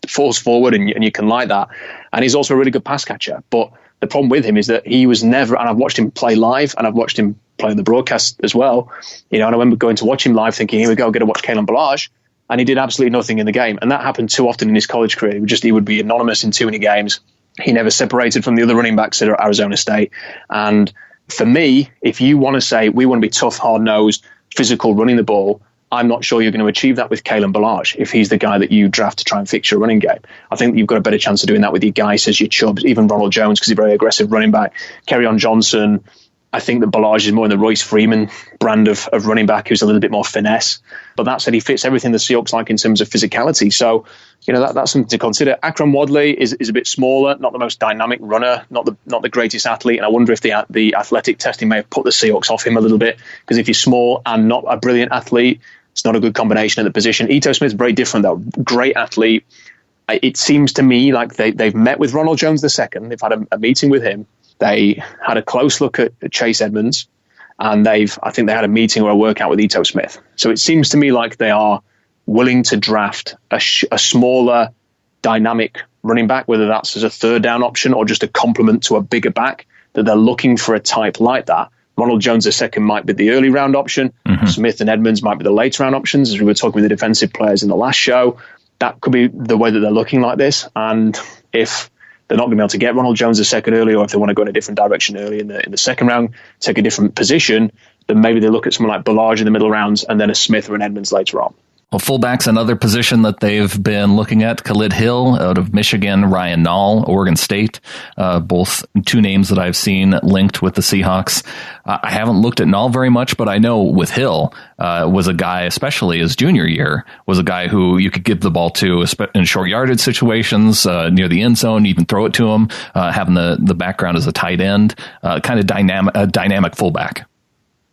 falls forward, and you can like that. And he's also a really good pass catcher. But the problem with him is that he was never, and I've watched him play live and I've watched him play on the broadcast as well, and I remember going to watch him live thinking, here we go, get to watch Kalen Ballage, and he did absolutely nothing in the game. And that happened too often in his college career. He would be anonymous in too many games. He never separated from the other running backs at Arizona State. And for me, if you want to say we want to be tough, hard-nosed, physical, running the ball, I'm not sure you're going to achieve that with Kalen Ballage if he's the guy that you draft to try and fix your running game. I think you've got a better chance of doing that with your guys as your Chubbs, even Ronald Jones, because he's a very aggressive running back. Kerryon Johnson. I think that Ballage is more in the Royce Freeman brand of running back, who's a little bit more finesse. But that said, he fits everything the Seahawks like in terms of physicality. So, that's something to consider. Akram Wadley is a bit smaller, not the most dynamic runner, not the greatest athlete. And I wonder if the athletic testing may have put the Seahawks off him a little bit, because if he's small and not a brilliant athlete, it's not a good combination at the position. Ito Smith's very different, though. Great athlete. It seems to me like they've met with Ronald Jones II. They've had a meeting with him. They had a close look at Chase Edmonds, and I think they had a meeting or a workout with Ito Smith. So it seems to me like they are willing to draft a smaller, dynamic running back, whether that's as a third down option or just a complement to a bigger back, that they're looking for a type like that. Ronald Jones II might be the early round option. Mm-hmm. Smith and Edmonds might be the late round options, as we were talking with the defensive players in the last show. That could be the way that they're looking like this. And if they're not going to be able to get Ronald Jones II early, or if they want to go in a different direction early in the second round, take a different position, then maybe they look at someone like Ballage in the middle rounds and then a Smith or an Edmonds later on. Well, fullback's another position that they've been looking at. Khalid Hill out of Michigan, Ryan Nall, Oregon State, both two names that I've seen linked with the Seahawks. I haven't looked at Nall very much, but I know with Hill was a guy, especially his junior year, was a guy who you could give the ball to in short yardage situations, near the end zone, even throw it to him, having the background as a tight end, kind of dynamic fullback.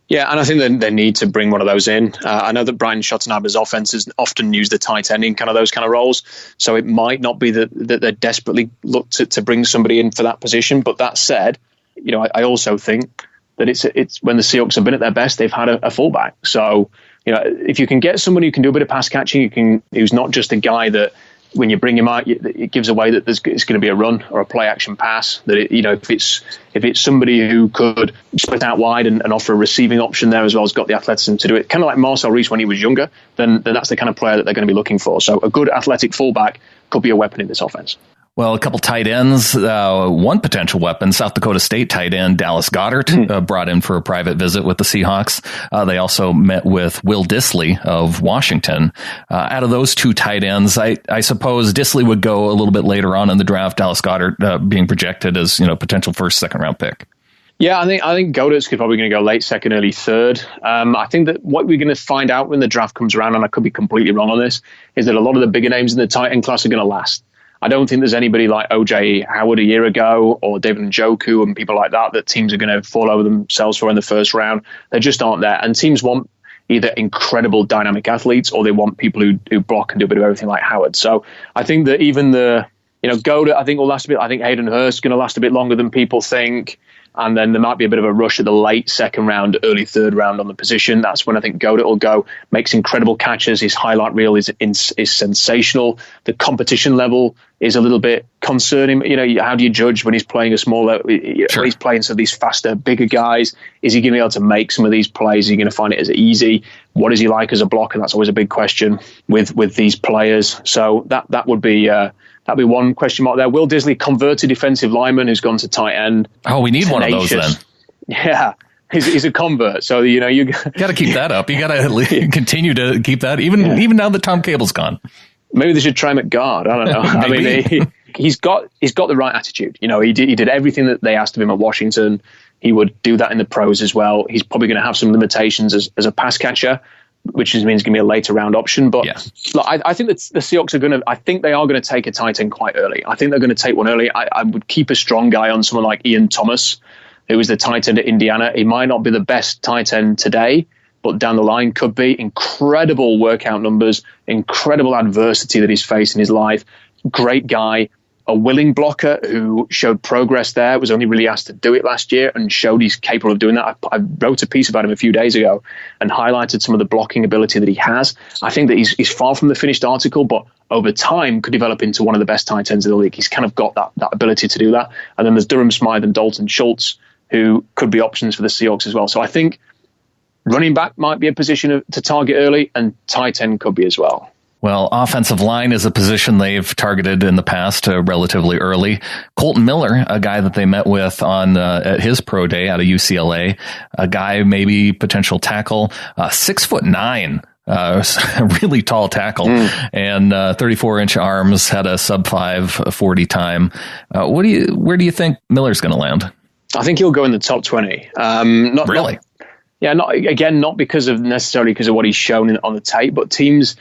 Yeah, and I think they need to bring one of those in. I know that Brian Schottenheimer's offenses often use the tight end in those kind of roles, so it might not be that they desperately look to bring somebody in for that position. But that said, I also think that it's when the Seahawks have been at their best, they've had a fullback. So if you can get somebody who can do a bit of pass catching, who's not just a guy that when you bring him out, it gives away that it's going to be a run or a play action pass. That if it's somebody who could split out wide and offer a receiving option there as well, has got the athleticism to do it, kind of like Marcel Reese when he was younger, then that's the kind of player that they're going to be looking for. So a good athletic fullback could be a weapon in this offense. Well, a couple tight ends, one potential weapon, South Dakota State tight end Dallas Goedert brought in for a private visit with the Seahawks. They also met with Will Dissly of Washington. Out of those two tight ends, I suppose Dissly would go a little bit later on in the draft, Dallas Goedert being projected as potential first, second round pick. Yeah, I think Goedert's probably going to go late second, early third. I think that what we're going to find out when the draft comes around, and I could be completely wrong on this, is that a lot of the bigger names in the tight end class are going to last. I don't think there's anybody like O.J. Howard a year ago or David Njoku and people like that teams are going to fall over themselves for in the first round. They just aren't there. And teams want either incredible dynamic athletes or they want people who block and do a bit of everything like Howard. So I think that even Goedert, I think will last a bit. I think Hayden Hurst is going to last a bit longer than people think. And then there might be a bit of a rush at the late second round, early third round on the position. That's when I think Goedert will go. Makes incredible catches. His highlight reel is sensational. The competition level is a little bit concerning. How do you judge when he's playing a smaller? Sure. When he's playing some of these faster, bigger guys? Is he going to be able to make some of these plays? Is he going to find it as easy? What is he like as a blocker? That's always a big question with these players. So that would be. That'd be one question mark there. Will Dissly, converted defensive lineman who's gone to tight end. Oh, we need one of those then. Yeah, he's a convert. So, you got to keep that up. You got to continue to keep that, even now that Tom Cable's gone. Maybe they should try him at guard. I don't know. I mean, he's got the right attitude. He did everything that they asked of him at Washington. He would do that in the pros as well. He's probably going to have some limitations as a pass catcher, which means it's going to be a later round option. But look, I think that the Seahawks they are going to take a tight end quite early. I think they're going to take one early. I would keep a strong guy on someone like Ian Thomas, who is the tight end at Indiana. He might not be the best tight end today, but down the line could be. Incredible workout numbers, incredible adversity that he's faced in his life. Great guy. A willing blocker who showed progress there, was only really asked to do it last year and showed he's capable of doing that. I wrote a piece about him a few days ago and highlighted some of the blocking ability that he has. I think that he's far from the finished article, but over time could develop into one of the best tight ends in the league. He's kind of got that ability to do that. And then there's Durham Smythe and Dalton Schultz, who could be options for the Seahawks as well. So I think running back might be a position to target early, and tight end could be as well. Well, offensive line is a position they've targeted in the past relatively early. Colton Miller, a guy that they met with at his pro day out of UCLA, a guy maybe potential tackle, 6'9". A really tall tackle and 34-inch arms, had a sub 5.40 time. Where do you think Miller's going to land? I think he'll go in the top 20. Not really. Not necessarily because of what he's shown on the tape, but teams.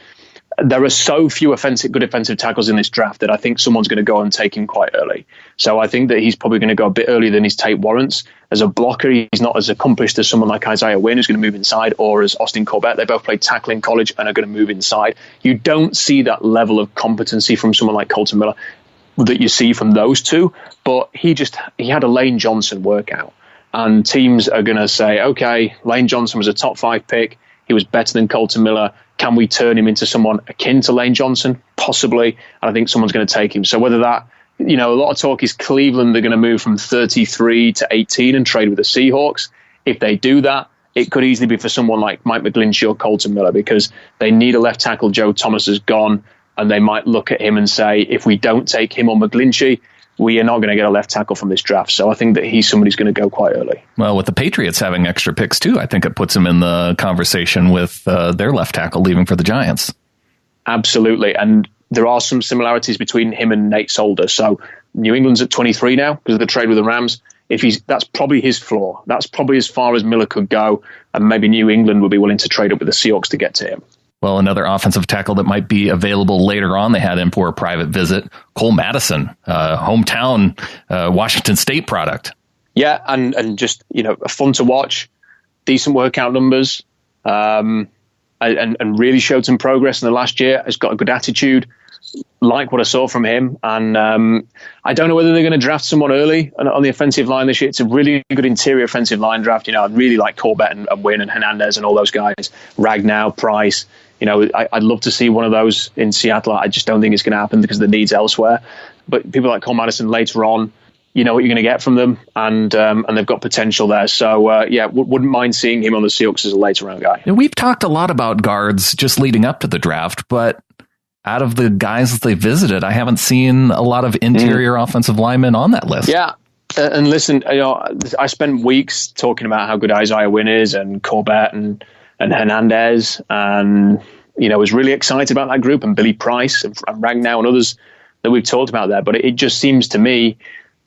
There are so few good offensive tackles in this draft that I think someone's going to go and take him quite early. So I think that he's probably going to go a bit earlier than his tape warrants. As a blocker, he's not as accomplished as someone like Isaiah Wynn, who's going to move inside, or as Austin Corbett. They both played tackle in college and are going to move inside. You don't see that level of competency from someone like Colton Miller that you see from those two, but he had a Lane Johnson workout. And teams are going to say, okay, Lane Johnson was a top 5 pick. He was better than Colton Miller. Can we turn him into someone akin to Lane Johnson? Possibly. And I think someone's going to take him. So whether that, a lot of talk is Cleveland are going to move from 33 to 18 and trade with the Seahawks. If they do that, it could easily be for someone like Mike McGlinchey or Colton Miller, because they need a left tackle. Joe Thomas is gone, and they might look at him and say, if we don't take him or McGlinchey, we are not going to get a left tackle from this draft. So I think that he's somebody who's going to go quite early. Well, with the Patriots having extra picks too, I think it puts him in the conversation with their left tackle leaving for the Giants. Absolutely. And there are some similarities between him and Nate Solder. So New England's at 23 now because of the trade with the Rams. That's probably his floor. That's probably as far as Miller could go. And maybe New England would be willing to trade up with the Seahawks to get to him. Well, another offensive tackle that might be available later on, they had him for a private visit, Cole Madison, hometown Washington State product. Yeah, and just, fun to watch, decent workout numbers, and really showed some progress in the last year. Has got a good attitude, like what I saw from him. And I don't know whether they're going to draft someone early on the offensive line this year. It's a really good interior offensive line draft. I really like Corbett and Wynn and Hernandez and all those guys, Ragnow, Price. I'd love to see one of those in Seattle. I just don't think it's going to happen because of the needs elsewhere. But people like Cole Madison later on, you know what you're going to get from them, and they've got potential there. So, wouldn't mind seeing him on the Seahawks as a later round guy. And we've talked a lot about guards just leading up to the draft, but out of the guys that they visited, I haven't seen a lot of interior offensive linemen on that list. Yeah. And listen, I spent weeks talking about how good Isaiah Wynn is and Corbett and Hernandez, and was really excited about that group, and Billy Price and Ragnow and others that we've talked about there. But it just seems to me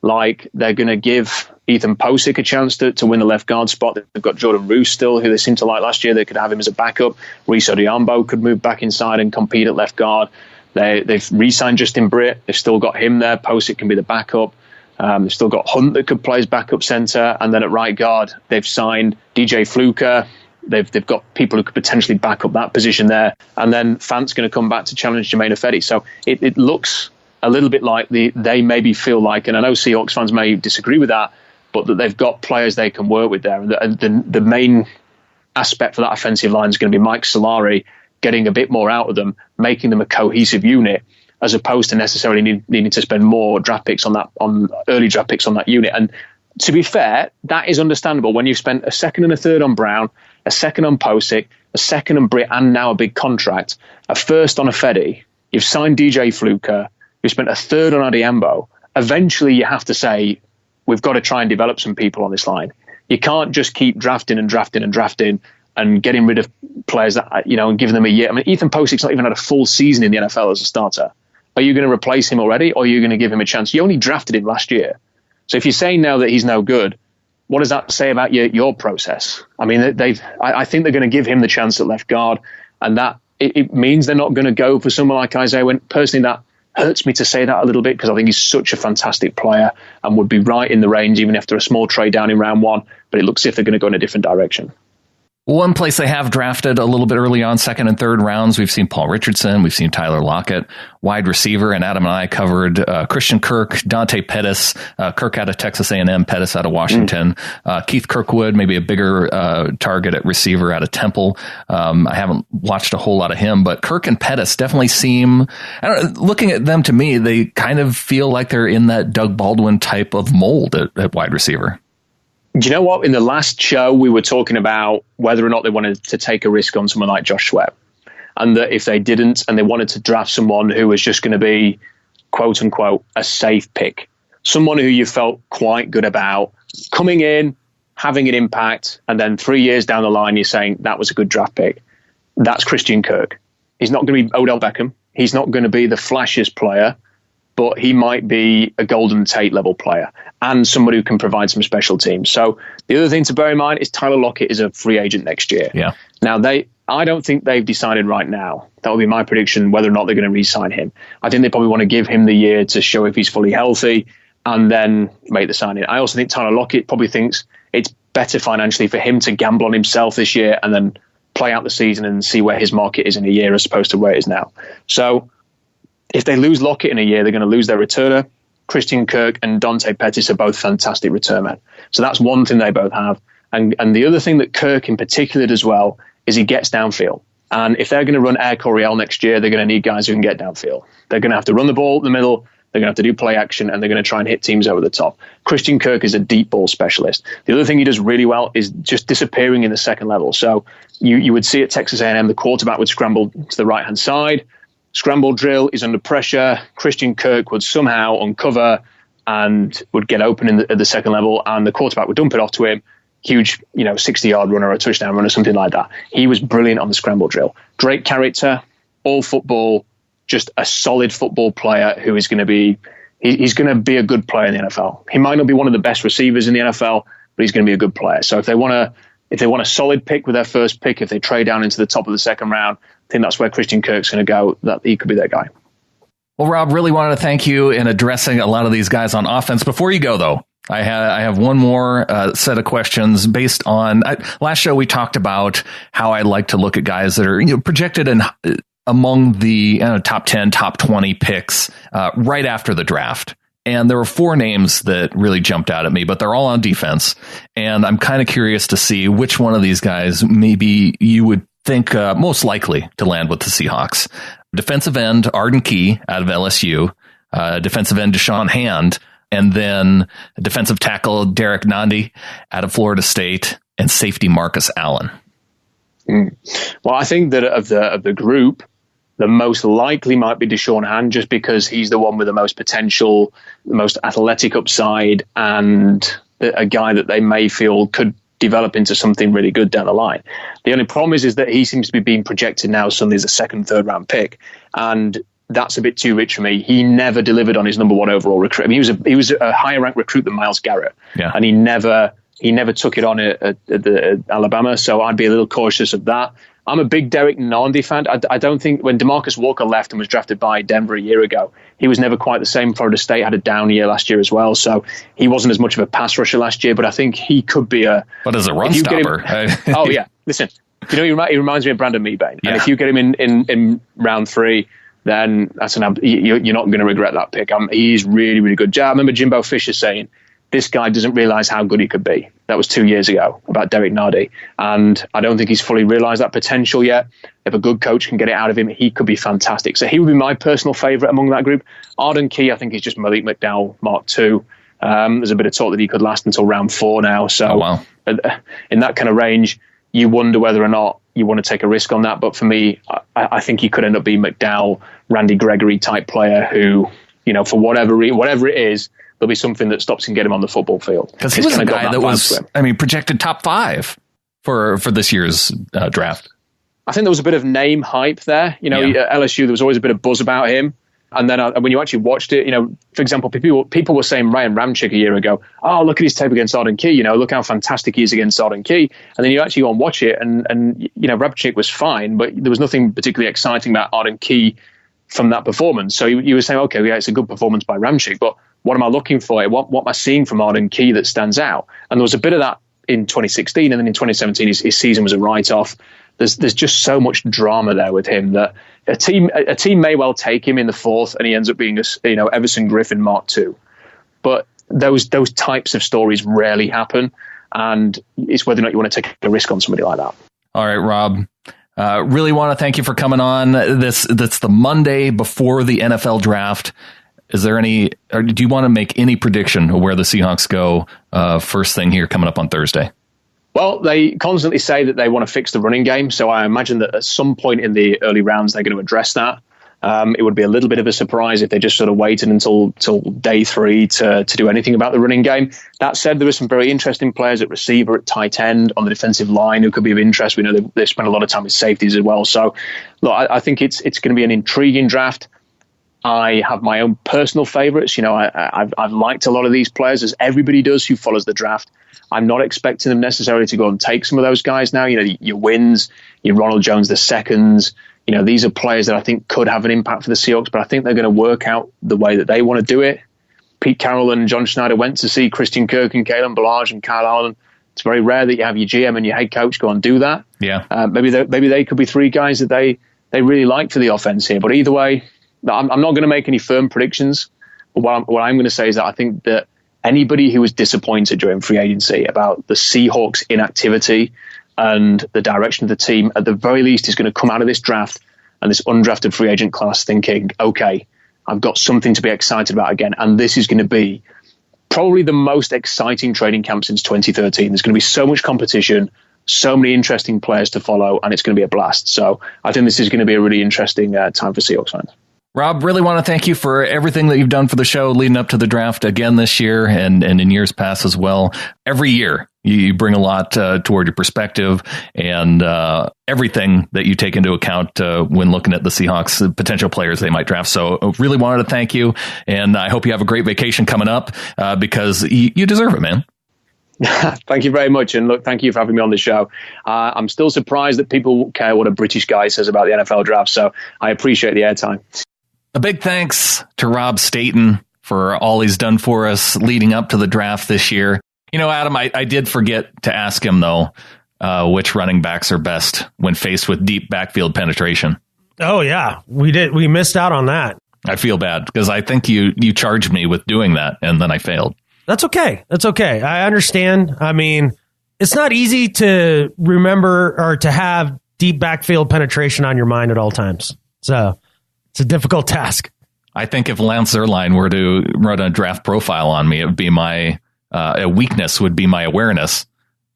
like they're going to give Ethan Posick a chance to win the left guard spot. They've got Jordan Roos still, who they seem to like last year. They could have him as a backup. Reese Odiambo could move back inside and compete at left guard. They've re-signed Justin Britt. They've still got him there. Posick can be the backup. They've still got Hunt that could play as backup center. And then at right guard, they've signed DJ Fluker. They've got people who could potentially back up that position there. And then Fant's going to come back to challenge Jermaine Ifedi. So it looks a little bit like they maybe feel like, and I know Seahawks fans may disagree with that, but that they've got players they can work with there. And the main aspect for that offensive line is going to be Mike Solari getting a bit more out of them, making them a cohesive unit, as opposed to necessarily needing to spend more draft picks on early draft picks on that unit. And to be fair, that is understandable when you've spent a second and a third on Brown, a second on Posick, a second on Britt, and now a big contract, a first on Ifedi. You've signed DJ Fluker. You spent a third on Odiambo. Eventually, you have to say, we've got to try and develop some people on this line. You can't just keep drafting and getting rid of players that, and giving them a year. I mean, Ethan Posick's not even had a full season in the NFL as a starter. Are you going to replace him already, or are you going to give him a chance? You only drafted him last year. So if you're saying now that he's no good, what does that say about your process? I mean, I think they're going to give him the chance at left guard, and that it means they're not going to go for someone like Isaiah Wynn. Personally, that hurts me to say that a little bit, because I think he's such a fantastic player and would be right in the range even after a small trade down in round one. But it looks as if they're going to go in a different direction. One place they have drafted a little bit early on, second and third rounds, we've seen Paul Richardson, we've seen Tyler Lockett, wide receiver, and Adam and I covered Christian Kirk, Dante Pettis, Kirk out of Texas A&M, Pettis out of Washington, Keith Kirkwood, maybe a bigger target at receiver out of Temple. I haven't watched a whole lot of him, but Kirk and Pettis definitely seem, looking at them, to me, they kind of feel like they're in that Doug Baldwin type of mold at wide receiver. Do you know what? In the last show, we were talking about whether or not they wanted to take a risk on someone like Josh Sweat. And that if they didn't, and they wanted to draft someone who was just going to be, quote unquote, a safe pick, someone who you felt quite good about coming in, having an impact, and then 3 years down the line, you're saying that was a good draft pick. That's Christian Kirk. He's not going to be Odell Beckham. He's not going to be the flashiest player, but he might be a Golden Tate level player and somebody who can provide some special teams. So the other thing to bear in mind is Tyler Lockett is a free agent next year. Yeah. Now, I don't think they've decided right now. That would be my prediction, whether or not they're going to re-sign him. I think they probably want to give him the year to show if he's fully healthy and then make the signing. I also think Tyler Lockett probably thinks it's better financially for him to gamble on himself this year and then play out the season and see where his market is in a year as opposed to where it is now. So if they lose Lockett in a year, they're going to lose their returner. Christian Kirk and Dante Pettis are both fantastic return men. So that's one thing they both have. And the other thing that Kirk in particular does well is he gets downfield. And if they're going to run Air Coryell next year, they're going to need guys who can get downfield. They're going to have to run the ball in the middle. They're going to have to do play action, and they're going to try and hit teams over the top. Christian Kirk is a deep ball specialist. The other thing he does really well is just disappearing in the second level. So you would see at Texas A&M, the quarterback would scramble to the right-hand side. Scramble drill is under pressure. Christian Kirk would somehow uncover and would get open at the second level, and the quarterback would dump it off to him. Huge, 60-yard runner or a touchdown runner, something like that. He was brilliant on the scramble drill. Great character, all football, just a solid football player who is going to be, he's going to be a good player in the NFL. He might not be one of the best receivers in the NFL, but he's going to be a good player. So if they want a solid pick with their first pick, if they trade down into the top of the second round, I think that's where Christian Kirk's going to go, that he could be their guy. Well, Rob, really wanted to thank you in addressing a lot of these guys on offense. Before you go, though, I have one more set of questions based on last show. We talked about how I like to look at guys that are projected in among the top 10, top 20 picks right after the draft. And there were 4 names that really jumped out at me, but they're all on defense. And I'm kind of curious to see which one of these guys maybe you would think most likely to land with the Seahawks. Defensive end Arden Key out of LSU, defensive end Deshaun Hand, and then defensive tackle Derek Nandi out of Florida State, and safety Marcus Allen. Well, I think that of the group, the most likely might be Deshaun Hand, just because he's the one with the most potential, the most athletic upside, and a guy that they may feel could develop into something really good down the line. The only problem is that he seems to be being projected now suddenly as a second, third round pick, and that's a bit too rich for me. He never delivered on his number one overall recruit. I mean, he was a higher ranked recruit than Myles Garrett, and he never took it on at Alabama. So I'd be a little cautious of that. I'm a big Derek Nandi fan. I don't think when DeMarcus Walker left and was drafted by Denver a year ago, he was never quite the same. Florida State had a down year last year as well, so he wasn't as much of a pass rusher last year. But I think he could be But as a run stopper, oh yeah, listen, he reminds me of Brandon Meebane, and if you get him in round 3, then that's you're not going to regret that pick. He's really, really good. I remember Jimbo Fisher saying, this guy doesn't realize how good he could be. That was 2 years ago about Derek Nandi. And I don't think he's fully realized that potential yet. If a good coach can get it out of him, he could be fantastic. So he would be my personal favorite among that group. Arden Key, I think, is just Malik McDowell Mark II. There's a bit of talk that he could last until round 4 now. So in that kind of range, you wonder whether or not you want to take a risk on that. But for me, I think he could end up being McDowell, Randy Gregory type player who, for whatever it is, there'll be something that stops him getting him on the football field. Because he was a guy that was, projected top 5 for this year's draft. I think there was a bit of name hype there. At LSU, there was always a bit of buzz about him. And then when you actually watched it, for example, people were saying Ryan Ramczyk a year ago, oh, look at his tape against Arden Key. Look how fantastic he is against Arden Key. And then you actually go and watch it, and Ramczyk was fine, but there was nothing particularly exciting about Arden Key from that performance. So you were saying, okay, yeah, it's a good performance by Ramczyk, but what am I looking for? What am I seeing from Arden Key that stands out? And there was a bit of that in 2016, and then in 2017, his season was a write-off. There's just so much drama there with him that a team may well take him in the 4th, and he ends up being Everson Griffin Mark II. But those types of stories rarely happen, and it's whether or not you want to take a risk on somebody like that. All right, Rob. Really want to thank you for coming on. That's the Monday before the NFL draft. Is there or do you want to make any prediction of where the Seahawks go first thing here coming up on Thursday? Well, they constantly say that they want to fix the running game, so I imagine that at some point in the early rounds they're going to address that. It would be a little bit of a surprise if they just sort of waited until day 3 to do anything about the running game. That said, there are some very interesting players at receiver, at tight end, on the defensive line who could be of interest. We know they've spent a lot of time with safeties as well. So, look, I think it's going to be an intriguing draft. I have my own personal favorites. I've liked a lot of these players, as everybody does who follows the draft. I'm not expecting them necessarily to go and take some of those guys now. Your Wins, your Ronald Jones II. These are players that I think could have an impact for the Seahawks, but I think they're going to work out the way that they want to do it. Pete Carroll and John Schneider went to see Christian Kirk and Kalen Ballage and Kyle Allen. It's very rare that you have your GM and your head coach go and do that. Yeah. Maybe they could be 3 guys that they really like for the offense here. But either way, I'm not going to make any firm predictions. But what I'm going to say is that I think that anybody who was disappointed during free agency about the Seahawks' inactivity and the direction of the team, at the very least, is going to come out of this draft and this undrafted free agent class thinking, okay, I've got something to be excited about again. And this is going to be probably the most exciting training camp since 2013. There's going to be so much competition, so many interesting players to follow, and it's going to be a blast. So I think this is going to be a really interesting time for Seahawks fans. Rob, really want to thank you for everything that you've done for the show leading up to the draft again this year and in years past as well. Every year, you bring a lot toward your perspective and everything that you take into account when looking at the Seahawks potential players they might draft. So really wanted to thank you, and I hope you have a great vacation coming up because you deserve it, man. Thank you very much. And look, thank you for having me on the show. I'm still surprised that people care what a British guy says about the NFL draft, so I appreciate the airtime. A big thanks to Rob Staton for all he's done for us leading up to the draft this year. Adam, I did forget to ask him, though, which running backs are best when faced with deep backfield penetration. Oh, yeah, we did. We missed out on that. I feel bad because I think you charged me with doing that, and then I failed. That's okay. That's okay. I understand. I mean, it's not easy to remember or to have deep backfield penetration on your mind at all times. So it's a difficult task. I think if Lance Zierlein were to run a draft profile on me, it would be my a weakness would be my awareness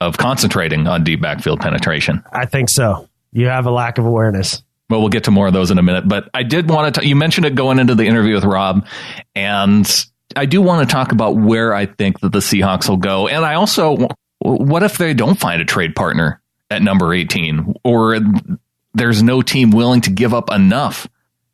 of concentrating on deep backfield penetration. I think so. You have a lack of awareness. Well, we'll get to more of those in a minute, but I did want to, you mentioned it going into the interview with Rob, and I do want to talk about where I think that the Seahawks will go. And I also, what if they don't find a trade partner at number 18, or there's no team willing to give up enough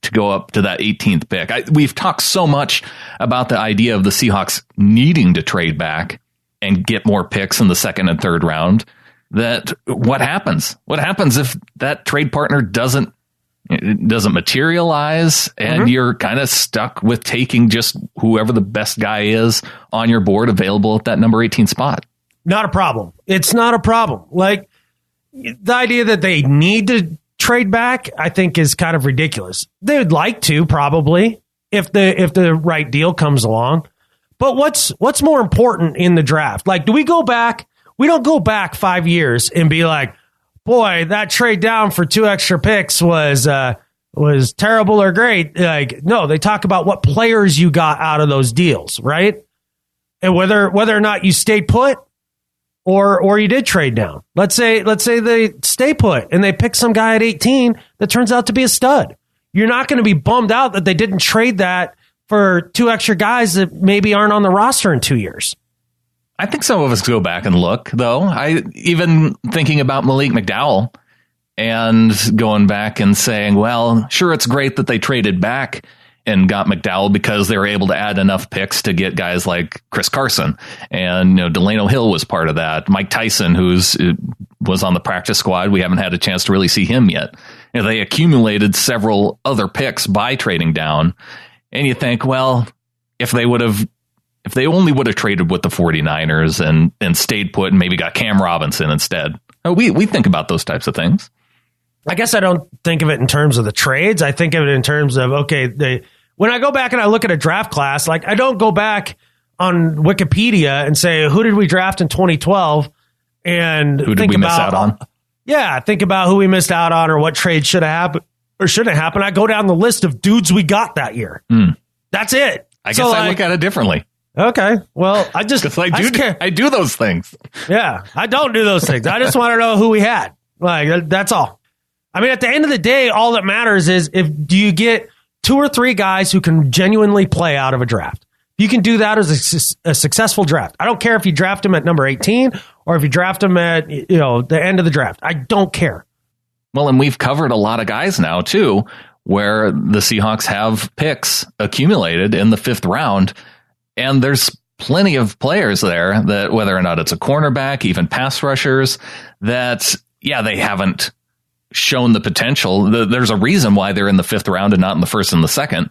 to go up to that 18th pick? We've talked so much about the idea of the Seahawks needing to trade back and get more picks in the second and third round, that what happens? What happens if that trade partner doesn't materialize and you're kind of stuck with taking just whoever the best guy is on your board available at that number 18 spot? Not a problem. It's not a problem. Like, the idea that they need to trade back, I think, is kind of ridiculous. They would like to, probably, if the right deal comes along. But what's more important in the draft? Like, do we go back? We don't go back 5 years and be like, boy, that trade down for 2 extra picks was terrible or great. Like, no, they talk about what players you got out of those deals, right? And whether or not you stayed put or you did trade down. Let's say they stay put and they pick some guy at 18 that turns out to be a stud. You're not going to be bummed out that they didn't trade that for 2 extra guys that maybe aren't on the roster in 2 years. I think some of us go back and look, though. I even thinking about Malik McDowell and going back and saying, well, sure, it's great that they traded back and got McDowell because they were able to add enough picks to get guys like Chris Carson. And, Delano Hill was part of that. Mike Tyson, was on the practice squad. We haven't had a chance to really see him yet. They accumulated several other picks by trading down. And you think, well, if they only would have traded with the 49ers and stayed put and maybe got Cam Robinson instead. We think about those types of things. I guess I don't think of it in terms of the trades. I think of it in terms of, okay, when I go back and I look at a draft class, like, I don't go back on Wikipedia and say, who did we draft in 2012? And who did we miss out on? Yeah, think about who we missed out on or what trade should have happened or shouldn't happen. I go down the list of dudes we got that year. That's it. I guess I look at it differently. Okay. Well, I do those things. Yeah, I don't do those things. I just want to know who we had. Like, that's all. I mean, at the end of the day, all that matters is do you get 2 or 3 guys who can genuinely play out of a draft. You can do that as a successful draft. I don't care if you draft them at number 18 or if you draft them at the end of the draft. I don't care. Well, and we've covered a lot of guys now, too, where the Seahawks have picks accumulated in the 5th round. And there's plenty of players there that, whether or not it's a cornerback, even pass rushers, that, they haven't shown the potential. There's a reason why they're in the 5th round and not in the 1st and the 2nd,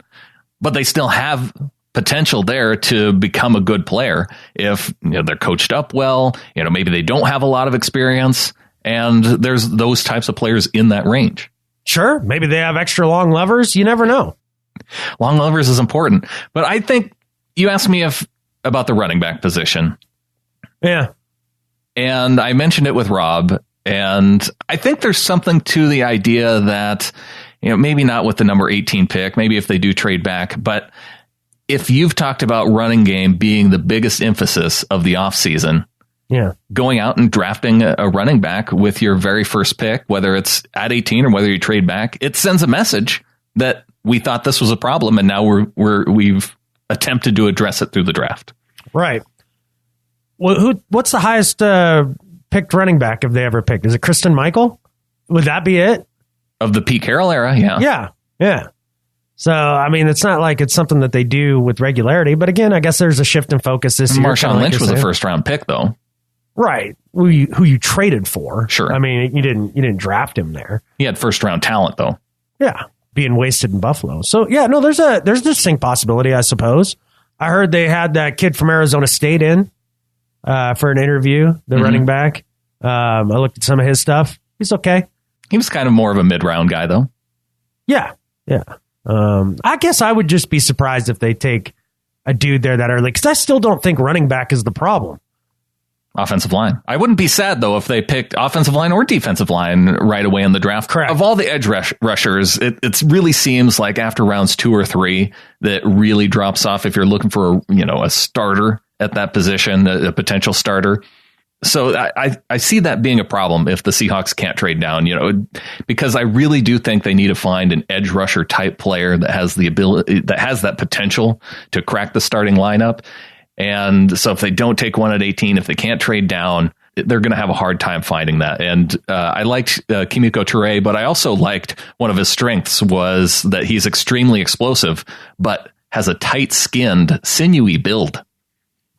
but they still have potential there to become a good player if they're coached up well. Maybe they don't have a lot of experience, and there's those types of players in that range. Sure, maybe they have extra long levers. You never know. Long levers is important, but I think you asked me about the running back position. Yeah, and I mentioned it with Rob, and I think there's something to the idea that maybe not with the number 18 pick, maybe if they do trade back, but if you've talked about running game being the biggest emphasis of the offseason, going out and drafting a running back with your very first pick, whether it's at 18 or whether you trade back, it sends a message that we thought this was a problem, and now we've attempted to address it through the draft. Right. Well, what's the highest picked running back have they ever picked? Is it Christian Michael? Would that be it? Of the Pete Carroll era, yeah. Yeah. So, I mean, it's not like it's something that they do with regularity. But again, I guess there's a shift in focus this year. Marshawn Lynch was a first-round pick, though. Right. Who you traded for. Sure. I mean, you didn't draft him there. He had first-round talent, though. Yeah. Being wasted in Buffalo. So, yeah, no, there's a distinct possibility, I suppose. I heard they had that kid from Arizona State in for an interview, the running back. I looked at some of his stuff. He's okay. He was kind of more of a mid-round guy, though. Yeah. I guess I would just be surprised if they take a dude there that early, because I still don't think running back is the problem. Offensive line. I wouldn't be sad, though, if they picked offensive line or defensive line right away in the draft. Correct. Of all the edge rushers, it really seems like after rounds 2 or 3 that really drops off if you're looking for a starter at that position, a potential starter. So I see that being a problem if the Seahawks can't trade down, because I really do think they need to find an edge rusher type player that has the ability, that has that potential to crack the starting lineup. And so if they don't take one at 18, if they can't trade down, they're going to have a hard time finding that. And I liked Kimiko Toure, but I also liked one of his strengths was that he's extremely explosive, but has a tight-skinned, sinewy build.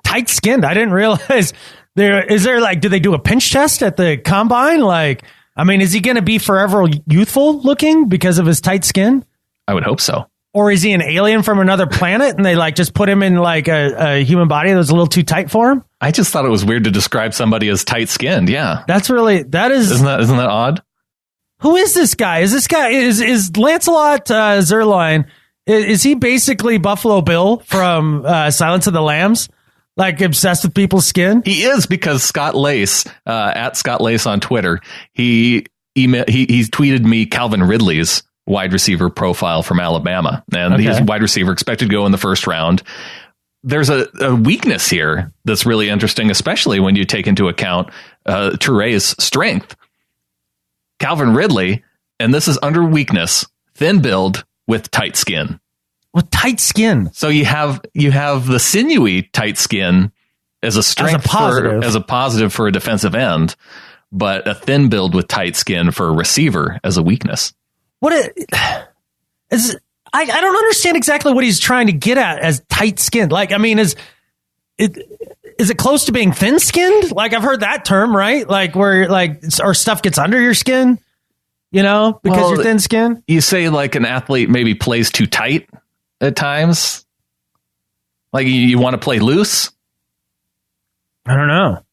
Tight-skinned? I didn't realize. Do they do a pinch test at the combine? Is he going to be forever youthful looking because of his tight skin? I would hope so. Or is he an alien from another planet and they just put him in a human body that was a little too tight for him? I just thought it was weird to describe somebody as tight skinned. Yeah. Isn't that odd? Who is this guy? Is Lancelot Zerline? Is he basically Buffalo Bill from Silence of the Lambs? Obsessed with people's skin? He is, because Scott Lace, at Scott Lace on Twitter, he tweeted me Calvin Ridley's wide receiver profile from Alabama. And he's a wide receiver expected to go in the first round. There's a weakness here that's really interesting, especially when you take into account Toure's strength. Calvin Ridley, and this is under weakness, thin build with tight skin. With tight skin. So you have the sinewy tight skin as a strength, as a positive for a defensive end, but a thin build with tight skin for a receiver as a weakness. I don't understand exactly what he's trying to get at as tight skinned. Is it close to being thin skinned? I've heard that term, right? Where or stuff gets under your skin, because you're thin skinned. You say an athlete maybe plays too tight at times. You want to play loose? I don't know.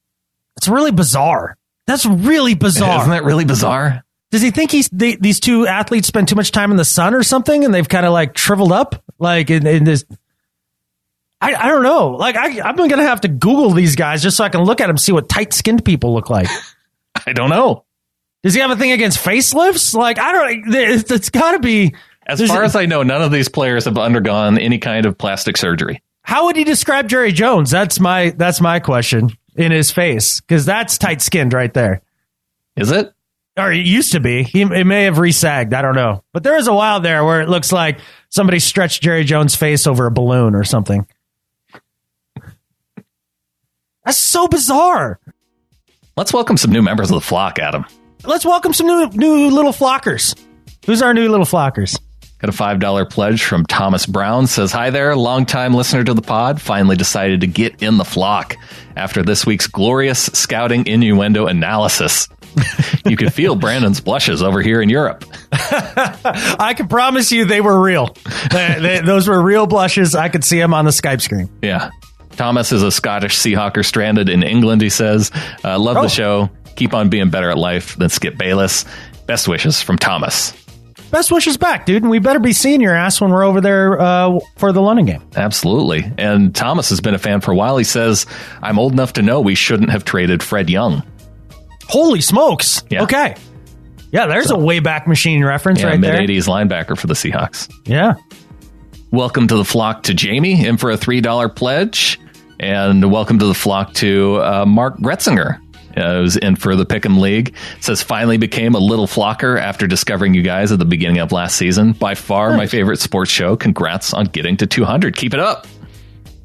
It's really bizarre. That's really bizarre. Isn't that really bizarre? Does he think these two athletes spend too much time in the sun or something, and they've kind of shriveled up? In this, I don't know. I'm going to have to Google these guys just so I can look at them, see what tight-skinned people look like. I don't know. Does he have a thing against facelifts? It's got to be. As far as I know, none of these players have undergone any kind of plastic surgery. How would he describe Jerry Jones? That's my question in his face, because that's tight-skinned right there. Is it? Or it used to be. It may have resagged. I don't know. But there was a while there where it looks like somebody stretched Jerry Jones' face over a balloon or something. That's so bizarre. Let's welcome some new members of the flock, Adam. Let's welcome some new little flockers. Who's our new little flockers? Got a $5 pledge from Thomas Brown. Says, hi there, longtime listener to the pod. Finally decided to get in the flock after this week's glorious scouting innuendo analysis. You could feel Brandon's blushes over here in Europe. I can promise you they were real. Those were real blushes. I could see them on the Skype screen. Yeah. Thomas is a Scottish Seahawker stranded in England, he says. Love the show. Keep on being better at life than Skip Bayless. Best wishes from Thomas. Best wishes back, dude. And we better be seeing your ass when we're over there for the London game. Absolutely. And Thomas has been a fan for a while. He says, I'm old enough to know we shouldn't have traded Fred Young. Holy smokes. Yeah. Okay. Yeah, there's a way back machine reference right there. Mid-80s linebacker for the Seahawks. Yeah. Welcome to the flock to Jamie, in for a $3 pledge. And welcome to the flock to Mark Gretzinger, who's in for the Pick'em League. Says, finally became a little flocker after discovering you guys at the beginning of last season. By far my favorite sports show. Congrats on getting to 200. Keep it up.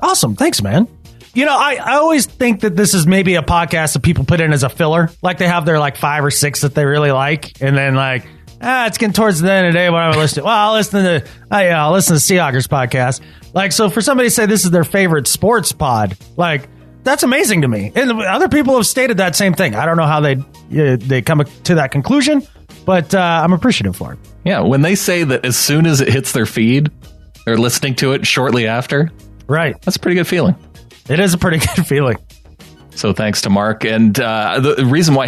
Awesome. Thanks, man. I always think that this is maybe a podcast that people put in as a filler. They have their 5 or 6 that they really like. And then it's getting towards the end of the day. What I'm listening to? Well, I'll listen to Seahawkers podcast. So for somebody to say this is their favorite sports pod, that's amazing to me. And other people have stated that same thing. I don't know how they come to that conclusion, but I'm appreciative for it. Yeah. When they say that as soon as it hits their feed, they're listening to it shortly after. Right. That's a pretty good feeling. It is a pretty good feeling. So thanks to Mark. And the reason why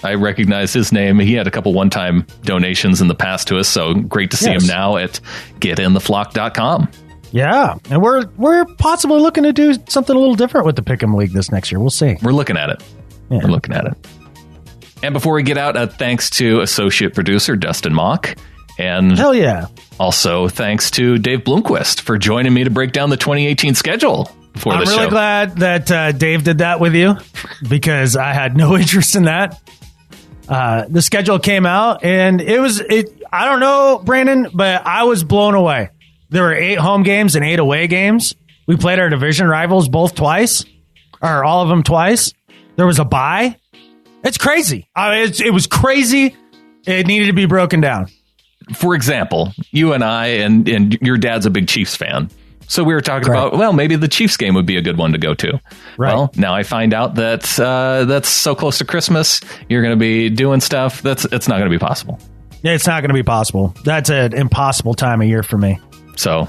I recognize his name, he had a couple one-time donations in the past to us. So great to see him now at getintheflock.com. Yeah, and we're possibly looking to do something a little different with the Pick'em League this next year. We'll see. We're looking at it. Yeah. We're looking at it. And before we get out, thanks to associate producer Dustin Mock. And hell yeah. Also, thanks to Dave Bloomquist for joining me to break down the 2018 schedule for the show. I'm really glad that Dave did that with you because I had no interest in that. The schedule came out and I don't know, Brandon, but I was blown away. There were 8 home games and 8 away games. We played our division rivals both twice, or all of them twice. There was a bye. It's crazy. It was crazy. It needed to be broken down. For example, you and I, and your dad's a big Chiefs fan. So we were talking about, well, maybe the Chiefs game would be a good one to go to. Right. Well, now I find out that that's so close to Christmas. You're going to be doing stuff. It's not going to be possible. It's not going to be possible. That's an impossible time of year for me. So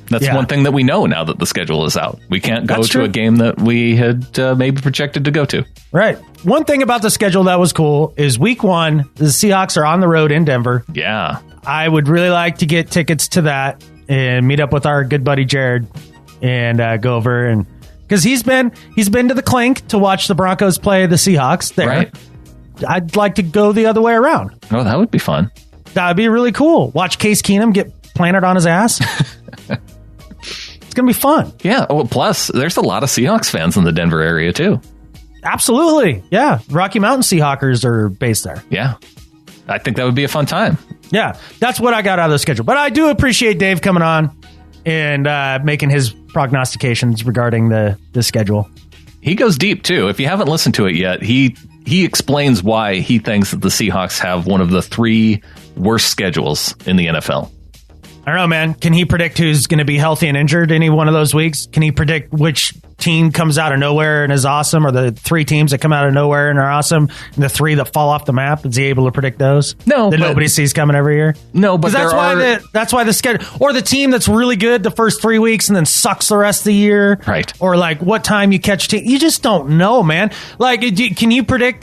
that's one thing that we know now that the schedule is out. We can't go to a game that we had maybe projected to go to. Right. One thing about the schedule that was cool is week 1, the Seahawks are on the road in Denver. Yeah. I would really like to get tickets to that and meet up with our good buddy Jared and go over, and because he's been to the Clink to watch the Broncos play the Seahawks there. Right. I'd like to go the other way around. Oh, that would be fun. That'd be really cool. Watch Case Keenum get planted on his ass. It's gonna be fun. Yeah. Well, plus there's a lot of Seahawks fans in the Denver area too. Absolutely. Yeah. Rocky Mountain Seahawkers are based there. Yeah. I think that would be a fun time. Yeah, that's what I got out of the schedule. But I do appreciate Dave coming on and making his prognostications regarding the schedule. He goes deep, too. If you haven't listened to it yet, he explains why he thinks that the Seahawks have one of the 3 worst schedules in the NFL. I don't know, man. Can he predict who's going to be healthy and injured any one of those weeks? Can he predict which team comes out of nowhere and is awesome, or the 3 teams that come out of nowhere and are awesome, and the 3 that fall off the map? Is he able to predict those? No, that nobody sees coming every year. No, but that's why the schedule, or the team that's really good the first 3 weeks and then sucks the rest of the year, right? Or like what time you catch you just don't know, man. Like, can you predict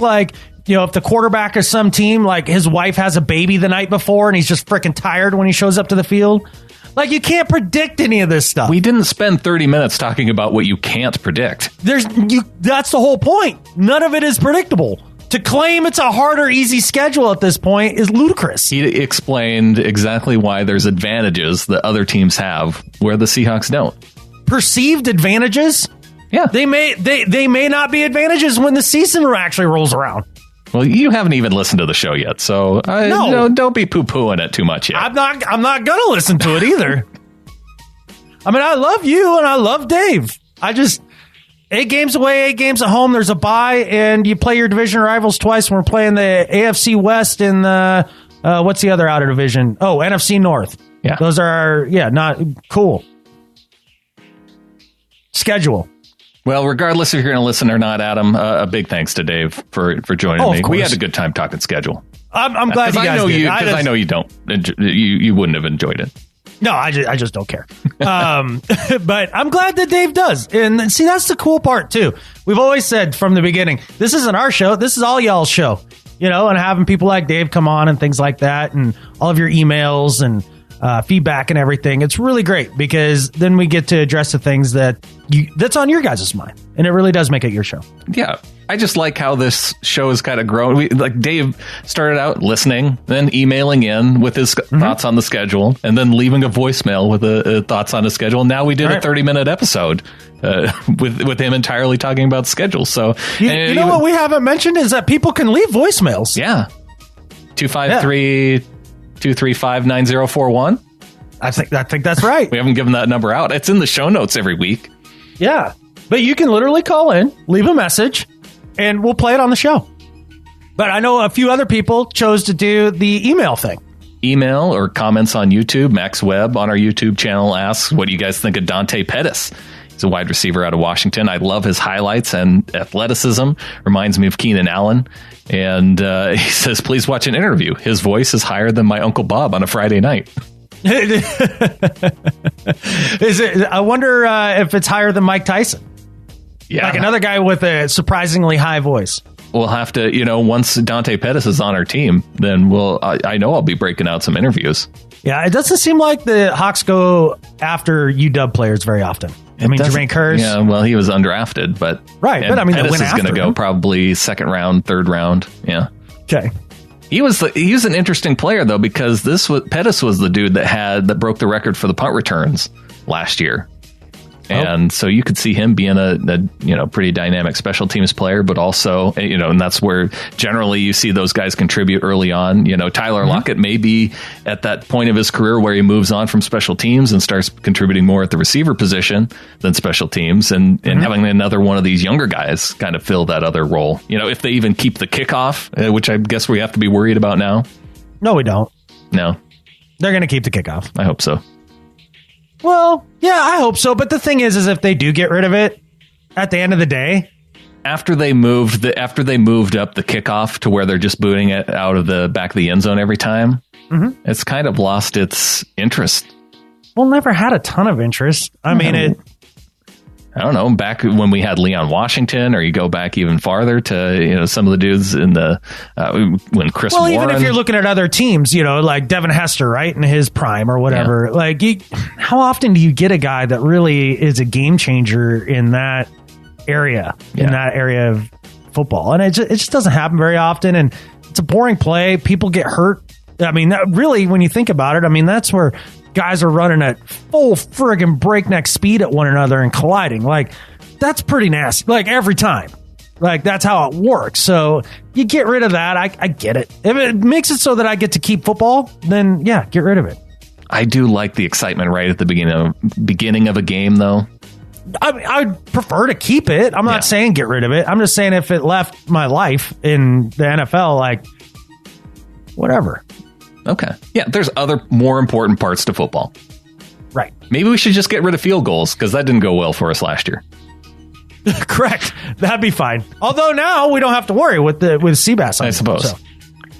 if the quarterback of some team, like his wife has a baby the night before and he's just freaking tired when he shows up to the field? Like, you can't predict any of this stuff. We didn't spend 30 minutes talking about what you can't predict. That's the whole point. None of it is predictable. To claim it's a hard or easy schedule at this point is ludicrous. He explained exactly why there's advantages that other teams have where the Seahawks don't. Perceived advantages? Yeah. They may not be advantages when the season actually rolls around. Well, you haven't even listened to the show yet, so don't be poo-pooing it too much yet. I'm not gonna listen to it either. I mean, I love you and I love Dave. 8 games away, 8 games at home. There's a bye, and you play your division rivals twice. We're playing the AFC West and the what's the other outer division? Oh, NFC North. Yeah, those are not cool. Schedule. Well, regardless if you're going to listen or not, Adam, a big thanks to Dave for joining me. We had a good time talking schedule. I'm glad you guys did. Because I know you don't. You wouldn't have enjoyed it. No, I just don't care. But I'm glad that Dave does. And see, that's the cool part, too. We've always said from the beginning, this isn't our show. This is all y'all's show. And having people like Dave come on and things like that, and all of your emails and feedback and everything. It's really great because then we get to address the things that's on your guys' mind, and it really does make it your show. Yeah, I just like how this show has kind of grown. Like Dave started out listening, then emailing in with his thoughts on the schedule, and then leaving a voicemail with thoughts on the schedule. Now we did a 30-minute episode with him entirely talking about the schedule. So you know what we haven't mentioned is that people can leave voicemails. Yeah, 253-235-9041. I think that's right. We haven't given that number out. It's in the show notes every week. Yeah, but you can literally call in, leave a message, and we'll play it on the show. But I know a few other people chose to do the email thing. Email or comments on YouTube. Max Webb on our YouTube channel asks, what do you guys think of Dante Pettis? He's a wide receiver out of Washington. I love his highlights and athleticism. Reminds me of Keenan Allen. And he says, please watch an interview. His voice is higher than my Uncle Bob on a Friday night. Is it? I wonder if it's higher than Mike Tyson. Yeah, like another guy with a surprisingly high voice. we'll have to, once Dante Pettis is on our team, then I know I'll be breaking out some interviews. Yeah, it doesn't seem like the Hawks go after UW players very often. Jermaine Kearse. Yeah, well, he was undrafted, but right. But Pettis is going to go probably second round, third round. Yeah. Okay. He was an interesting player though, because Pettis was the dude that broke the record for the punt returns last year. And so you could see him being a pretty dynamic special teams player, but also, and that's where generally you see those guys contribute early on. Tyler Lockett may be at that point of his career where he moves on from special teams and starts contributing more at the receiver position than special teams, and having another one of these younger guys kind of fill that other role. If they even keep the kickoff, which I guess we have to be worried about now. No, we don't. No, they're going to keep the kickoff. I hope so. Well, yeah, I hope so. But the thing is if they do get rid of it at the end of the day, after they moved up the kickoff to where they're just booting it out of the back of the end zone every time, it's kind of lost its interest. Well, never had a ton of interest. I don't know, back when we had Leon Washington, or you go back even farther to, some of the dudes in the, when Chris Warren. Well, even if you're looking at other teams, like Devin Hester, right, in his prime or whatever, how often do you get a guy that really is a game changer in that area, of football? And it just doesn't happen very often. And it's a boring play. People get hurt. Really, when you think about it, that's where guys are running at full friggin' breakneck speed at one another and colliding. That's pretty nasty. Every time. That's how it works. So you get rid of that. I get it. If it makes it so that I get to keep football, then yeah, get rid of it. I do like the excitement right at the beginning of a game, though. I'd prefer to keep it. I'm not saying get rid of it. I'm just saying if it left my life in the NFL, whatever. Okay. Yeah, there's other more important parts to football. Right. Maybe we should just get rid of field goals, because that didn't go well for us last year. Correct. That'd be fine. Although now we don't have to worry with Seabass. I suppose.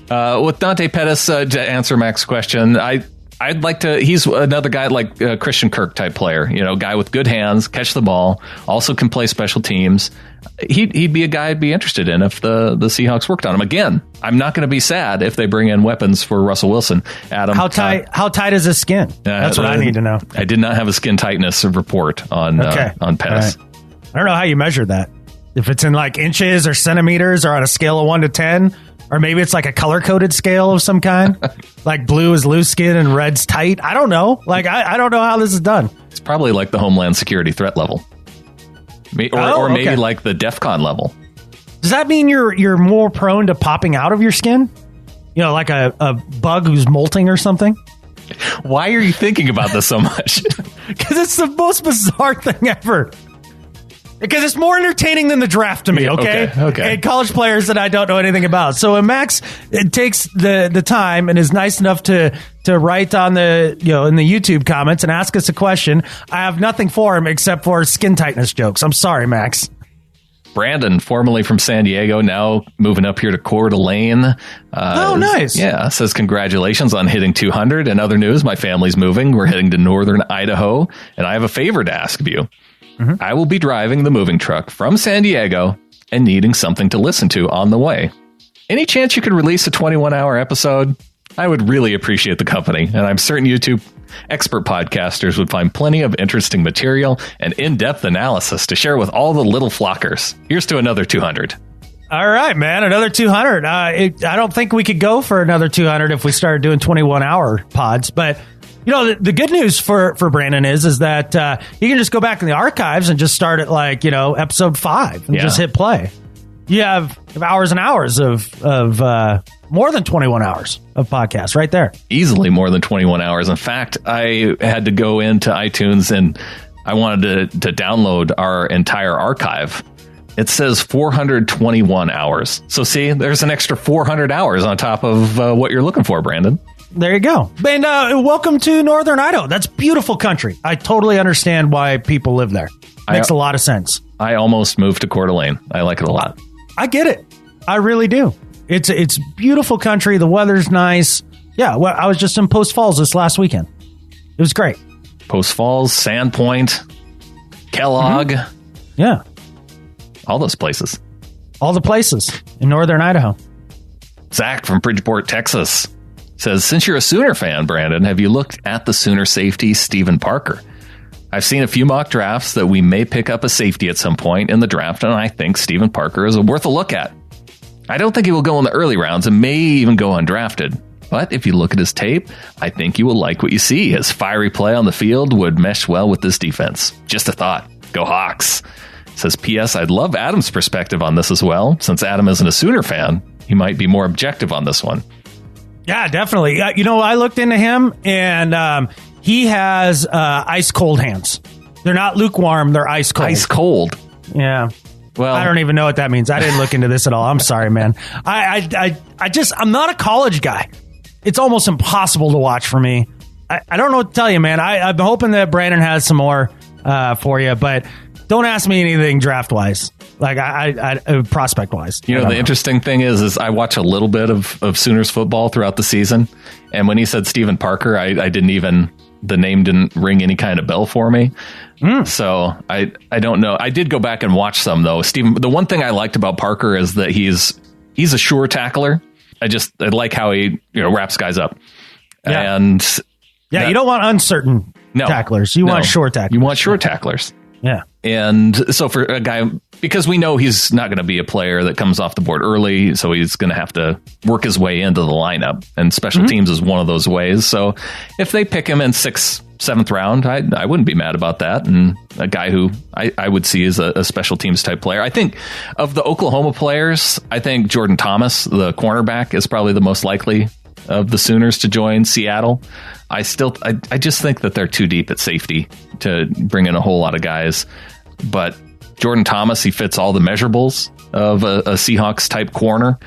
So. With Dante Pettis, to answer Mac's question, I'd like to. He's another guy like Christian Kirk type player. Guy with good hands, catch the ball, also can play special teams. He'd be a guy I'd be interested in if the Seahawks worked on him. Again, I'm not going to be sad if they bring in weapons for Russell Wilson. Adam, how tight is his skin? That's what I need to know. I did not have a skin tightness report on Pettis. Right. I don't know how you measure that. If it's in inches or centimeters, or on a scale of 1 to 10. Or maybe it's a color-coded scale of some kind. Blue is loose skin and red's tight. I don't know. I don't know how this is done. It's probably the Homeland Security threat level. Or maybe the DEFCON level. Does that mean you're more prone to popping out of your skin? Like a bug who's molting or something? Why are you thinking about this so much? Because it's the most bizarre thing ever. Because it's more entertaining than the draft to me, okay? And college players that I don't know anything about. So when Max takes the time and is nice enough to write on the in the YouTube comments and ask us a question, I have nothing for him except for skin tightness jokes. I'm sorry, Max. Brandon, formerly from San Diego, now moving up here to Coeur d'Alene. Nice. Yeah, says congratulations on hitting 200. In other news, my family's moving. We're heading to northern Idaho, and I have a favor to ask of you. Mm-hmm. I will be driving the moving truck from San Diego and needing something to listen to on the way. Any chance you could release a 21-hour episode? I would really appreciate the company, and I'm certain YouTube expert podcasters would find plenty of interesting material and in-depth analysis to share with all the little flockers. Here's to another 200. All right, man, another 200. I don't think we could go for another 200 if we started doing 21-hour pods, but the good news for Brandon is that you can just go back in the archives and just start at episode 5 and just hit play. You have hours and hours of more than 21 hours of podcasts right there. Easily more than 21 hours. In fact, I had to go into iTunes and I wanted to download our entire archive. It says 421 hours. So see, there's an extra 400 hours on top of what you're looking for, Brandon. There you go. And welcome to Northern Idaho. That's beautiful country. I totally understand why people live there. Makes a lot of sense. I almost moved to Coeur d'Alene. I like it a lot. I get it. I really do. It's beautiful country. The weather's nice. Yeah, well, I was just in Post Falls this last weekend. It was great. Post Falls, Sandpoint, Kellogg. Mm-hmm. Yeah. All those places. all the places in northern Idaho. Zach from Bridgeport, Texas says, since you're a Sooner fan, Brandon, have you looked at the Sooner safety, Stephen Parker? I've seen a few mock drafts that we may pick up a safety at some point in the draft, and I think Stephen Parker is worth a look at. I don't think he will go in the early rounds and may even go undrafted. But if you look at his tape, I think you will like what you see. His fiery play on the field would mesh well with this defense. Just a thought. Go Hawks. Says, P.S. I'd love Adam's perspective on this as well. Since Adam isn't a Sooner fan, he might be more objective on this one. Yeah, definitely. I looked into him, and he has ice cold hands. They're not lukewarm. They're ice cold. Ice cold. Yeah. Well, I don't even know what that means. I didn't look into this at all. I'm sorry, man. I'm not a college guy. It's almost impossible to watch for me. I don't know what to tell you, man. I'm hoping that Brandon has some more for you, but don't ask me anything draft wise, like I prospect wise. You know, the interesting thing is I watch a little bit of Sooners football throughout the season, and when he said Stephen Parker, the name didn't ring any kind of bell for me. So I don't know. I did go back and watch some though. The one thing I liked about Parker is that he's a sure tackler. I like how he wraps guys up. Yeah. And you don't want uncertain tacklers. You want sure tacklers. You want sure tacklers. Yeah. And so for a guy, because we know he's not going to be a player that comes off the board early, so he's going to have to work his way into the lineup, and special teams is one of those ways. So if they pick him in 6th, 7th round, I wouldn't be mad about that. And a guy who I would see as a special teams type player. I think of the Oklahoma players, I think Jordan Thomas, the cornerback, is probably the most likely of the Sooners to join Seattle. I just think that they're too deep at safety to bring in a whole lot of guys. But Jordan Thomas, he fits all the measurables of a Seahawks type corner.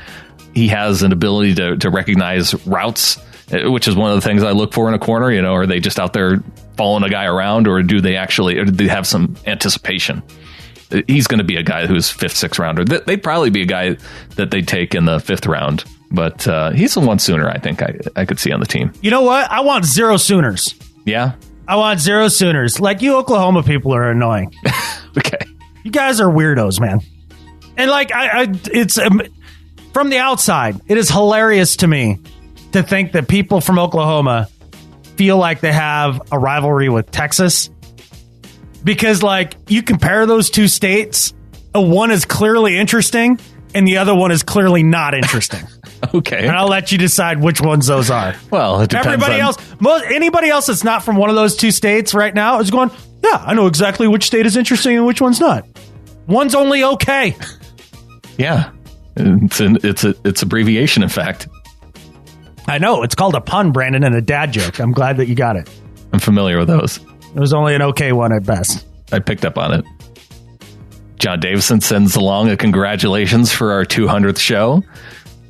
He has an ability to recognize routes, which is one of the things I look for in a corner. Are they just out there following a guy around, or do they have some anticipation? He's going to be a guy who's 5th, 6th rounder. They'd probably be a guy that they take in the 5th round. But he's the one Sooner I think I could see on the team. You know what? I want 0 Sooners. Yeah? I want 0 Sooners. Like, you Oklahoma people are annoying. Okay. You guys are weirdos, man. And like, it's from the outside, it is hilarious to me to think that people from Oklahoma feel like they have a rivalry with Texas. Because, like, you compare those two states, one is clearly interesting and the other one is clearly not interesting. Okay. And I'll let you decide which ones those are. Well, it depends. Anybody else that's not from one of those two states right now is going, yeah, I know exactly which state is interesting and which one's not. One's only okay. Yeah. It's abbreviation, in fact. I know. It's called a pun, Brandon, and a dad joke. I'm glad that you got it. I'm familiar with those. It was only an okay one at best. I picked up on it. John Davison sends along a congratulations for our 200th show.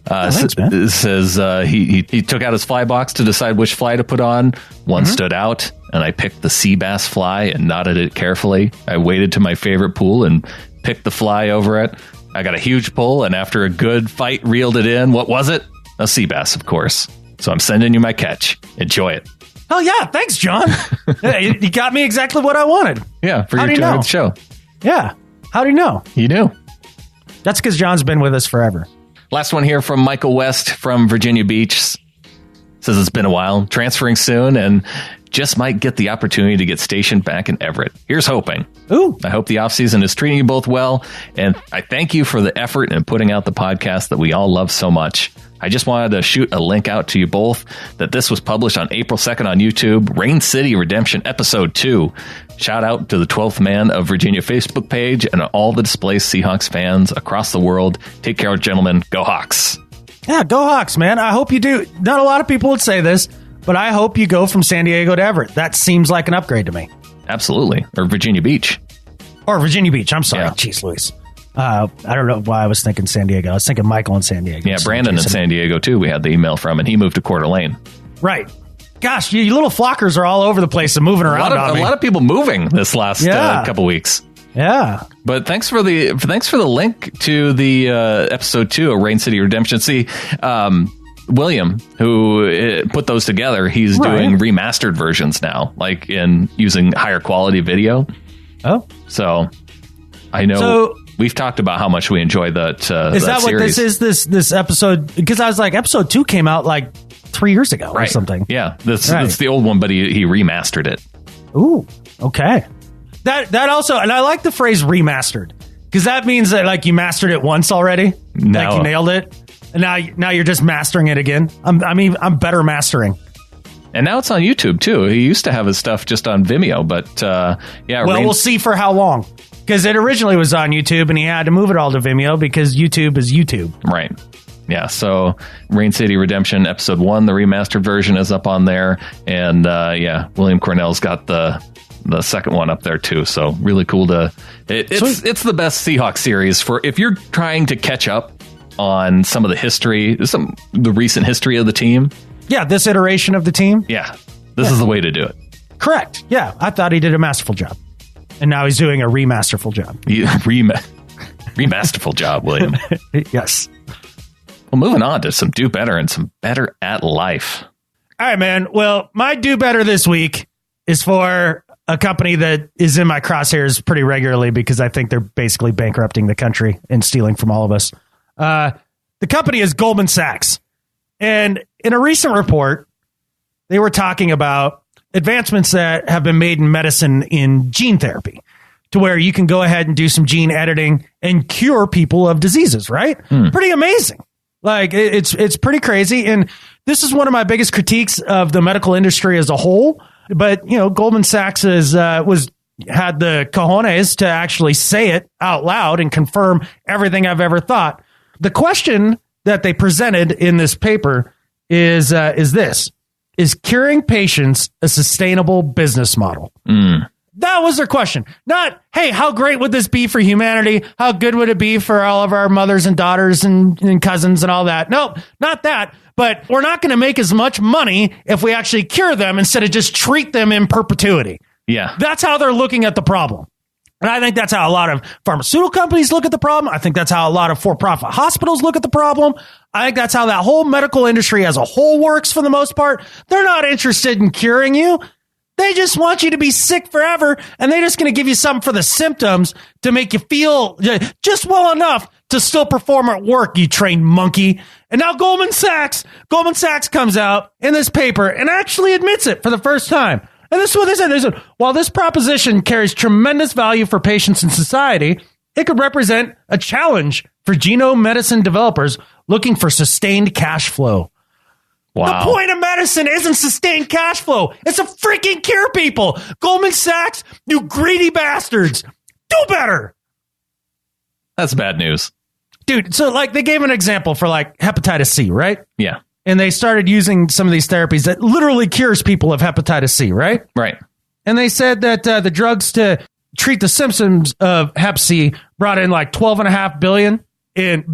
Thanks, man. Says he took out his fly box to decide which fly to put on. One stood out, and I picked the sea bass fly and knotted it carefully. I waded to my favorite pool and picked the fly over it. I got a huge pull, and after a good fight, reeled it in. What was it? A sea bass, of course. So I'm sending you my catch. Enjoy it. Oh, yeah. Thanks, John. You got me exactly what I wanted. Yeah, for your 200th show. Yeah. How do you know? You knew. That's because John's been with us forever. Last one here from Michael West from Virginia Beach. Says it's been a while, transferring soon, and just might get the opportunity to get stationed back in Everett. Here's hoping. Ooh. I hope the offseason is treating you both well, and I thank you for the effort in putting out the podcast that we all love so much. I just wanted to shoot a link out to you both that this was published on April 2nd on YouTube, Rain City Redemption Episode 2. Shout out to the 12th Man of Virginia Facebook page and all the displaced Seahawks fans across the world. Take care, gentlemen. Go Hawks. Yeah, go Hawks, man. I hope you do. Not a lot of people would say this, but I hope you go from San Diego to Everett. That seems like an upgrade to me. Absolutely. Or Virginia Beach. Or Virginia Beach. I'm sorry. Yeah. Jeez Louise. I don't know why I was thinking San Diego. I was thinking Michael in San Diego. Yeah, Brandon in San Diego, too. We had the email from, and he moved to Coeur d'Alene. Right. Gosh, you little flockers are all over the place and moving around. A lot of people moving this last couple weeks. Yeah. But thanks for the link to the episode 2 of Rain City Redemption. See, William, who put those together, he's doing remastered versions now, like in using higher quality video. Oh. So I know. We've talked about how much we enjoy that. Is that what series. this is? This episode? Because I was like, episode 2 came out like 3 years ago or something. Yeah, that's the old one, but he remastered it. Ooh, okay. That also, and I like the phrase remastered because that means that like you mastered it once already, like you nailed it, and now you're just mastering it again. I'm better mastering. And now it's on YouTube too. He used to have his stuff just on Vimeo, but yeah. Well, we'll see for how long. Because it originally was on YouTube, and he had to move it all to Vimeo because YouTube is YouTube. Right. Yeah, so Rain City Redemption Episode 1, the remastered version is up on there. And yeah, William Cornell's got the second one up there too. So really cool to... It's the best Seahawks series for if you're trying to catch up on some of the history, the recent history of the team. Yeah, this iteration of the team. Yeah, this is the way to do it. Correct. Yeah, I thought he did a masterful job. And now he's doing a remasterful job. Remasterful job, William. Yes. Well, moving on to some do better and some better at life. All right, man. Well, my do better this week is for a company that is in my crosshairs pretty regularly because I think they're basically bankrupting the country and stealing from all of us. The company is Goldman Sachs. And in a recent report, they were talking about advancements that have been made in medicine in gene therapy to where you can go ahead and do some gene editing and cure people of diseases, right? Pretty amazing. Like it's pretty crazy. And this is one of my biggest critiques of the medical industry as a whole. But, you know, Goldman Sachs had the cojones to actually say it out loud and confirm everything I've ever thought. The question that they presented in this paper is this. Is curing patients a sustainable business model? That was their question. Not, hey, how great would this be for humanity? How good would it be for all of our mothers and daughters and cousins and all that? No, not that. But we're not going to make as much money if we actually cure them instead of just treat them in perpetuity. Yeah. That's how they're looking at the problem. And I think that's how a lot of pharmaceutical companies look at the problem. I think that's how a lot of for-profit hospitals look at the problem. I think that's how that whole medical industry as a whole works for the most part. They're not interested in curing you. They just want you to be sick forever, and they're just going to give you something for the symptoms to make you feel just well enough to still perform at work, you trained monkey. And now Goldman Sachs comes out in this paper and actually admits it for the first time. And this is what they said. They said, while this proposition carries tremendous value for patients and society, it could represent a challenge for genome medicine developers looking for sustained cash flow. Wow. The point of medicine isn't sustained cash flow. It's to freaking cure people. Goldman Sachs, you greedy bastards. Do better. That's bad news. Dude, so like they gave an example for like hepatitis C, right? Yeah. And they started using some of these therapies that literally cures people of hepatitis C, right? Right. And they said that the drugs to treat the symptoms of hep C brought in like $12.5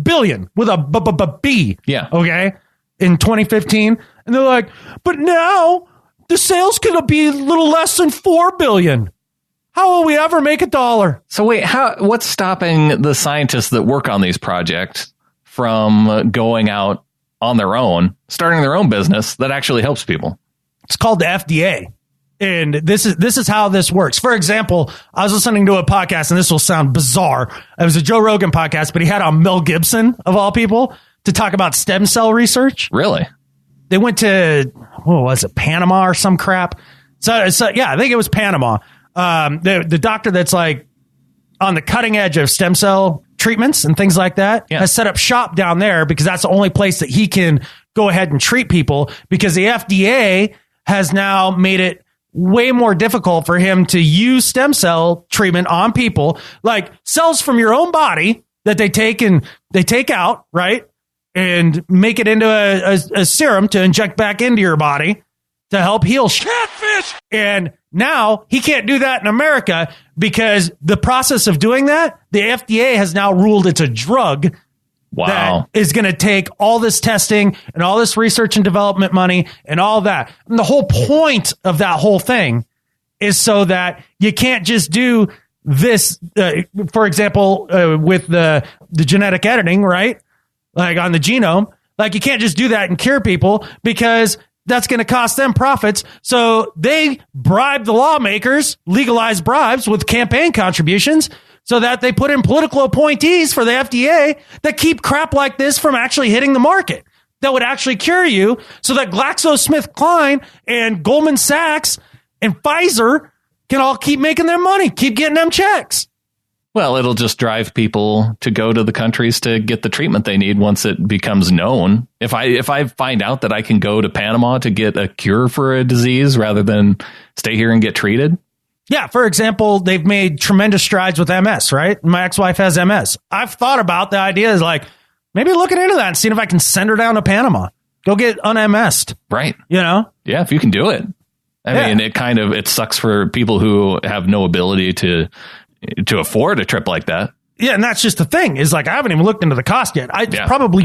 billion with a B. Yeah. Okay. In 2015. And they're like, but now the sales could be a little less than $4 billion. How will we ever make $1? So wait, what's stopping the scientists that work on these projects from going out on their own, starting their own business that actually helps people? It's called the FDA. And this is how this works. For example, I was listening to a podcast, and this will sound bizarre. It was a Joe Rogan podcast, but he had on Mel Gibson, of all people, to talk about stem cell research. Really? They went to, Panama or some crap? So yeah, I think it was Panama. The doctor that's like on the cutting edge of stem cell treatments and things like that has set up shop down there because that's the only place that he can go ahead and treat people, because the FDA has now made it way more difficult for him to use stem cell treatment on people, like cells from your own body that they take out, right? And make it into a serum to inject back into your body to help heal catfish. And now he can't do that in America because the process of doing that, the FDA has now ruled it's a drug. Wow. That is going to take all this testing and all this research and development money and all that. And the whole point of that whole thing is so that you can't just do this, for example, with the genetic editing, right? Like on the genome, like you can't just do that and cure people because that's going to cost them profits. So they bribe the lawmakers, legalize bribes with campaign contributions so that they put in political appointees for the FDA that keep crap like this from actually hitting the market, that would actually cure you, so that GlaxoSmithKline and Goldman Sachs and Pfizer can all keep making their money, keep getting them checks. Well, it'll just drive people to go to the countries to get the treatment they need once it becomes known. If I find out that I can go to Panama to get a cure for a disease rather than stay here and get treated. Yeah, for example, they've made tremendous strides with MS, right? My ex-wife has MS. I've thought about the idea is like, maybe looking into that and seeing if I can send her down to Panama. Go get un-MS'd. Right. You know? Yeah, if you can do it. I mean, it sucks for people who have no ability to afford a trip like that. Yeah, and that's just the thing, is like, I haven't even looked into the cost yet. It's probably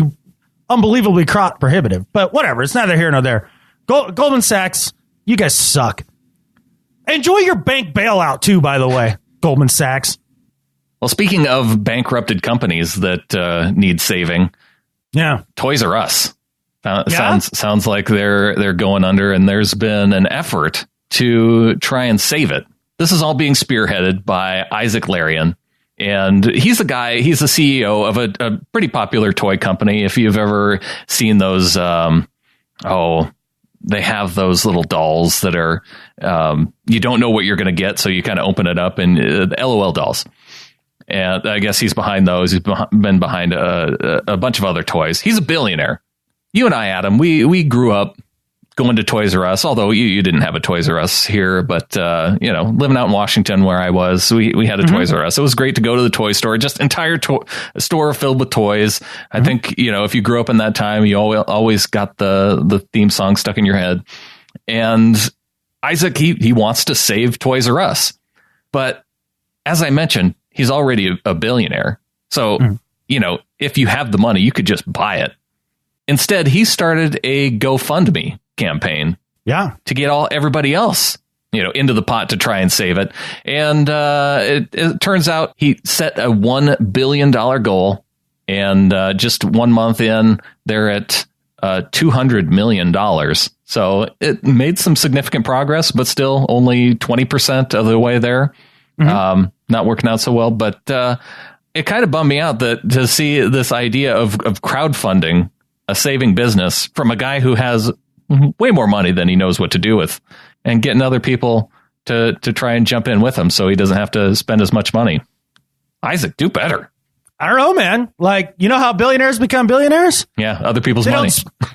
unbelievably prohibitive, but whatever. It's neither here nor there. Goldman Sachs, you guys suck. Enjoy your bank bailout too, by the way, Goldman Sachs. Well, speaking of bankrupted companies that need saving, Toys R Us sounds like they're going under, and there's been an effort to try and save it. This is all being spearheaded by Isaac Larian, and he's the CEO of a pretty popular toy company. If you've ever seen those, they have those little dolls that are, you don't know what you're going to get, so you kind of open it up, and LOL dolls. And I guess he's behind those. He's been behind a bunch of other toys. He's a billionaire. You and I, Adam, we grew up going to Toys R Us, although you didn't have a Toys R Us here, but living out in Washington where I was, we had a Toys R Us. It was great to go to the toy store, just entire store filled with toys. I think, if you grew up in that time, you always got the theme song stuck in your head. And Isaac, he wants to save Toys R Us. But as I mentioned, he's already a billionaire. So, if you have the money, you could just buy it. Instead, he started a GoFundMe campaign to get everybody else into the pot to try and save it. And it turns out he set a $1 billion goal, and just 1 month in, they're at $200 million. So it made some significant progress, but still only 20% of the way there. Not working out so well, but it kind of bummed me out to see this idea of crowdfunding a saving business from a guy who has way more money than he knows what to do with, and getting other people to try and jump in with him so he doesn't have to spend as much money. Isaac, do better. I don't know, man. Like, you know how billionaires become billionaires? Yeah, other people's money.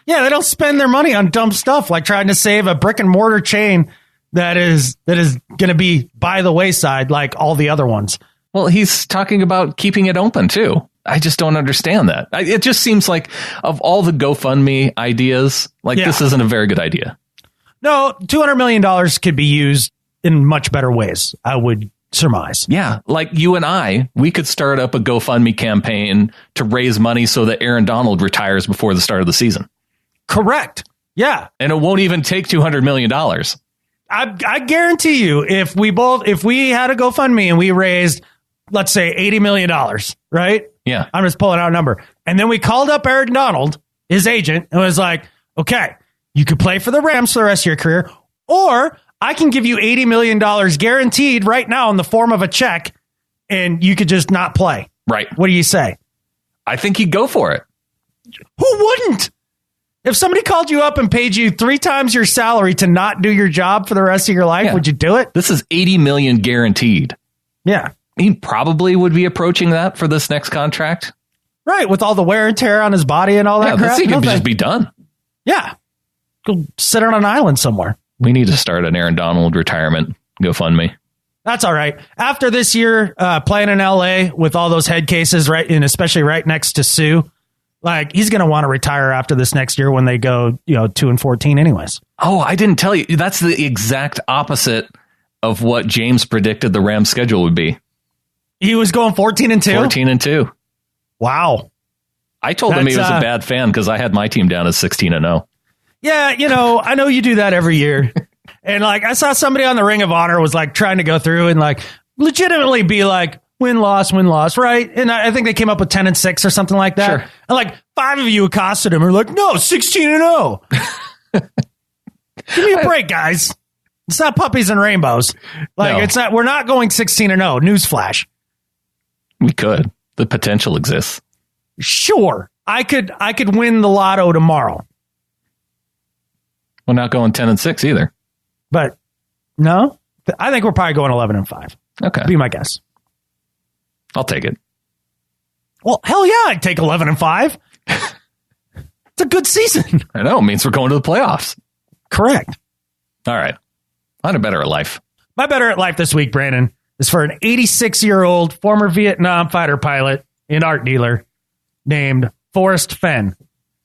They don't spend their money on dumb stuff like trying to save a brick and mortar chain that is going to be by the wayside like all the other ones. Well, he's talking about keeping it open too. I just don't understand that. It just seems like of all the GoFundMe ideas, this isn't a very good idea. No, $200 million could be used in much better ways, I would surmise. Yeah, like you and I, we could start up a GoFundMe campaign to raise money so that Aaron Donald retires before the start of the season. Correct. Yeah. And it won't even take $200 million. I guarantee you, if we had a GoFundMe and we raised, let's say, $80 million, right? Yeah. I'm just pulling out a number. And then we called up Aaron Donald, his agent, and was like, okay, you could play for the Rams for the rest of your career, or I can give you $80 million guaranteed right now in the form of a check, and you could just not play. Right. What do you say? I think he'd go for it. Who wouldn't? If somebody called you up and paid you 3 times your salary to not do your job for the rest of your life, would you do it? This is $80 million guaranteed. Yeah. He probably would be approaching that for this next contract. Right, with all the wear and tear on his body and all that crap. He could just be done. Yeah. Go sit on an island somewhere. We need to start an Aaron Donald retirement GoFundMe. That's all right. After this year, playing in LA with all those head cases, right, and especially right next to Sue, like, he's going to want to retire after this next year when they go, 2-14 anyways. Oh, I didn't tell you. That's the exact opposite of what James predicted the Rams schedule would be. He was going 14-2? 14-2. Wow. I told him he was a bad fan because I had my team down as 16-0. Yeah, I know you do that every year. And I saw somebody on the Ring of Honor was trying to go through and legitimately be win, loss, right? And I think they came up with 10-6 or something like that. Sure. And 5 of you accosted him. We're like, no, 16-0. Give me a break, guys. It's not puppies and rainbows. No. It's not. We're not going 16-0. Newsflash. We could. The potential exists. Sure. I could win the lotto tomorrow. We're not going 10-6 either. But no, I think we're probably going 11-5. Okay. Be my guess. I'll take it. Well, hell yeah, I'd take 11-5. It's a good season. I know. It means we're going to the playoffs. Correct. All right. I'm better at life. My better at life this week, Brandon, is for an 86-year-old former Vietnam fighter pilot and art dealer named Forrest Fenn.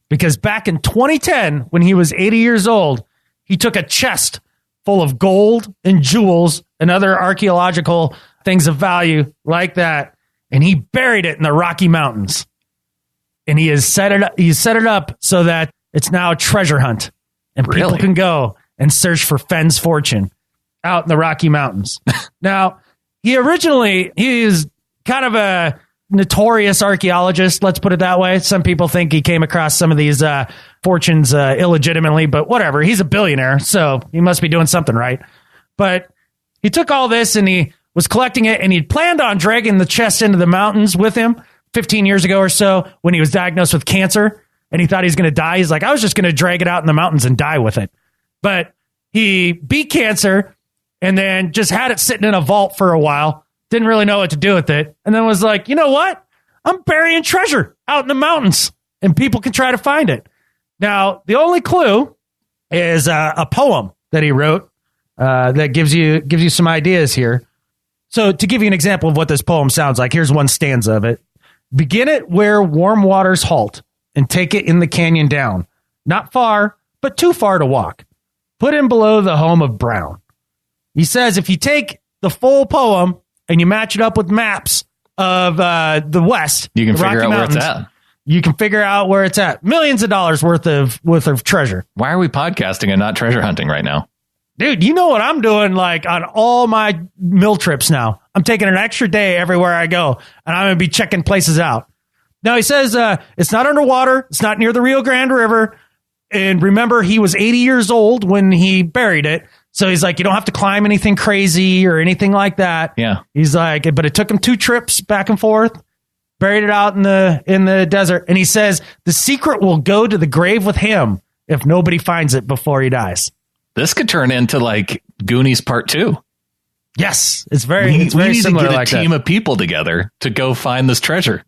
Because back in 2010, when he was 80 years old, he took a chest full of gold and jewels and other archaeological things of value like that, and he buried it in the Rocky Mountains. And he has set it up so that it's now a treasure hunt, and people can go and search for Fenn's fortune out in the Rocky Mountains. Now, he is kind of a notorious archaeologist, let's put it that way. Some people think he came across some of these fortunes illegitimately, but whatever. He's a billionaire, so he must be doing something right. But he took all this and he was collecting it, and he'd planned on dragging the chest into the mountains with him 15 years ago or so when he was diagnosed with cancer, and he thought he was going to die. He's like, I was just going to drag it out in the mountains and die with it. But he beat cancer and then just had it sitting in a vault for a while. Didn't really know what to do with it. And then was like, you know what? I'm burying treasure out in the mountains and people can try to find it. Now, the only clue is a poem that he wrote that gives you some ideas here. So to give you an example of what this poem sounds like, here's one stanza of it. Begin it where warm waters halt and take it in the canyon down. Not far, but too far to walk. Put in below the home of Brown. He says if you take the full poem and you match it up with maps of the West, you can figure Rocky out Mountains, where it's at. You can figure out where it's at. Millions of dollars worth of treasure. Why are we podcasting and not treasure hunting right now? Dude, you know what I'm doing like on all my mill trips now. I'm taking an extra day everywhere I go, and I'm going to be checking places out. Now, he says it's not underwater. It's not near the Rio Grande River. And remember, he was 80 years old when he buried it. So he's like, you don't have to climb anything crazy or anything like that. Yeah. He's like, but it took him 2 trips back and forth, buried it out in the desert. And he says the secret will go to the grave with him if nobody finds it before he dies. This could turn into like Goonies Part 2. Yes. It's very we need similar to get like a team that. of people together to go find this treasure.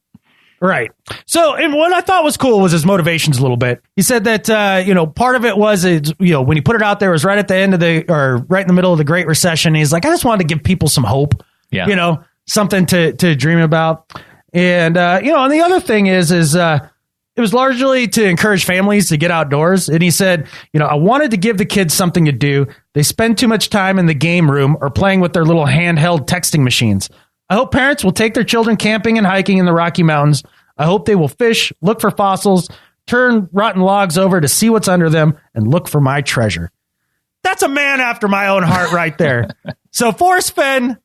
Right. So, and what I thought was cool was his motivations a little bit. He said that, part of it was, when he put it out there, it was right at the end of right in the middle of the Great Recession. He's like, I just wanted to give people some hope, something to dream about. And, and the other thing is it was largely to encourage families to get outdoors. And he said, I wanted to give the kids something to do. They spend too much time in the game room or playing with their little handheld texting machines. I hope parents will take their children camping and hiking in the Rocky Mountains. I hope they will fish, look for fossils, turn rotten logs over to see what's under them, and look for my treasure. That's a man after my own heart right there. So, Forrest Fenn,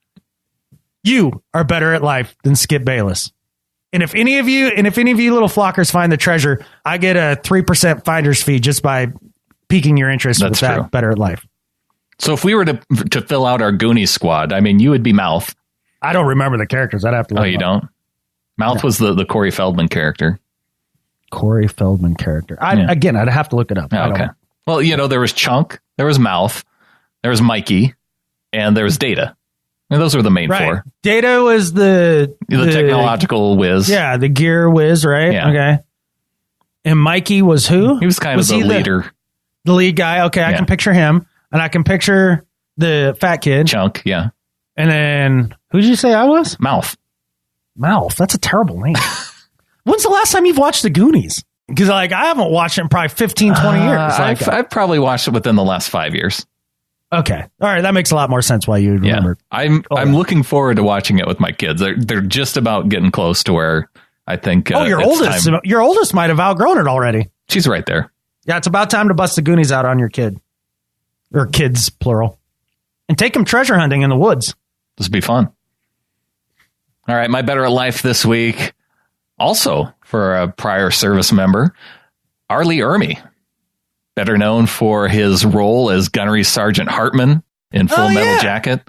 you are better at life than Skip Bayless. And if any of you little flockers find the treasure, I get a 3% finder's fee just by piquing your interest with that better at life. So if we were to fill out our Goonies squad, I mean, you would be Mouth. I don't remember the characters. I'd have to look. Oh, you don't? Mouth was the Corey Feldman character. Corey Feldman character. Again, I'd have to look it up. Oh, okay. Well, there was Chunk, there was Mouth, there was Mikey, and there was Data. And those were the main 4. Data was the technological whiz. Yeah, the gear whiz, right? Yeah. Okay. And Mikey was who? He was kind of the leader. The lead guy. Okay, I can picture him. And I can picture the fat kid. Chunk, yeah. And then, who did you say I was? Mouth. That's a terrible name. When's the last time you've watched The Goonies? Because I haven't watched it in probably 15, 20 years. I've probably watched it within the last 5 years. Okay. All right. That makes a lot more sense why you remember. I'm looking forward to watching it with my kids. They're just about getting close to where I think. Your oldest might have outgrown it already. She's right there. Yeah. It's about time to bust the Goonies out on your kid. Or kids, plural. And take them treasure hunting in the woods. This will be fun. All right. My better life this week. Also for a prior service member, Arlie Ermy. Better known for his role as Gunnery Sergeant Hartman in Full Metal Jacket.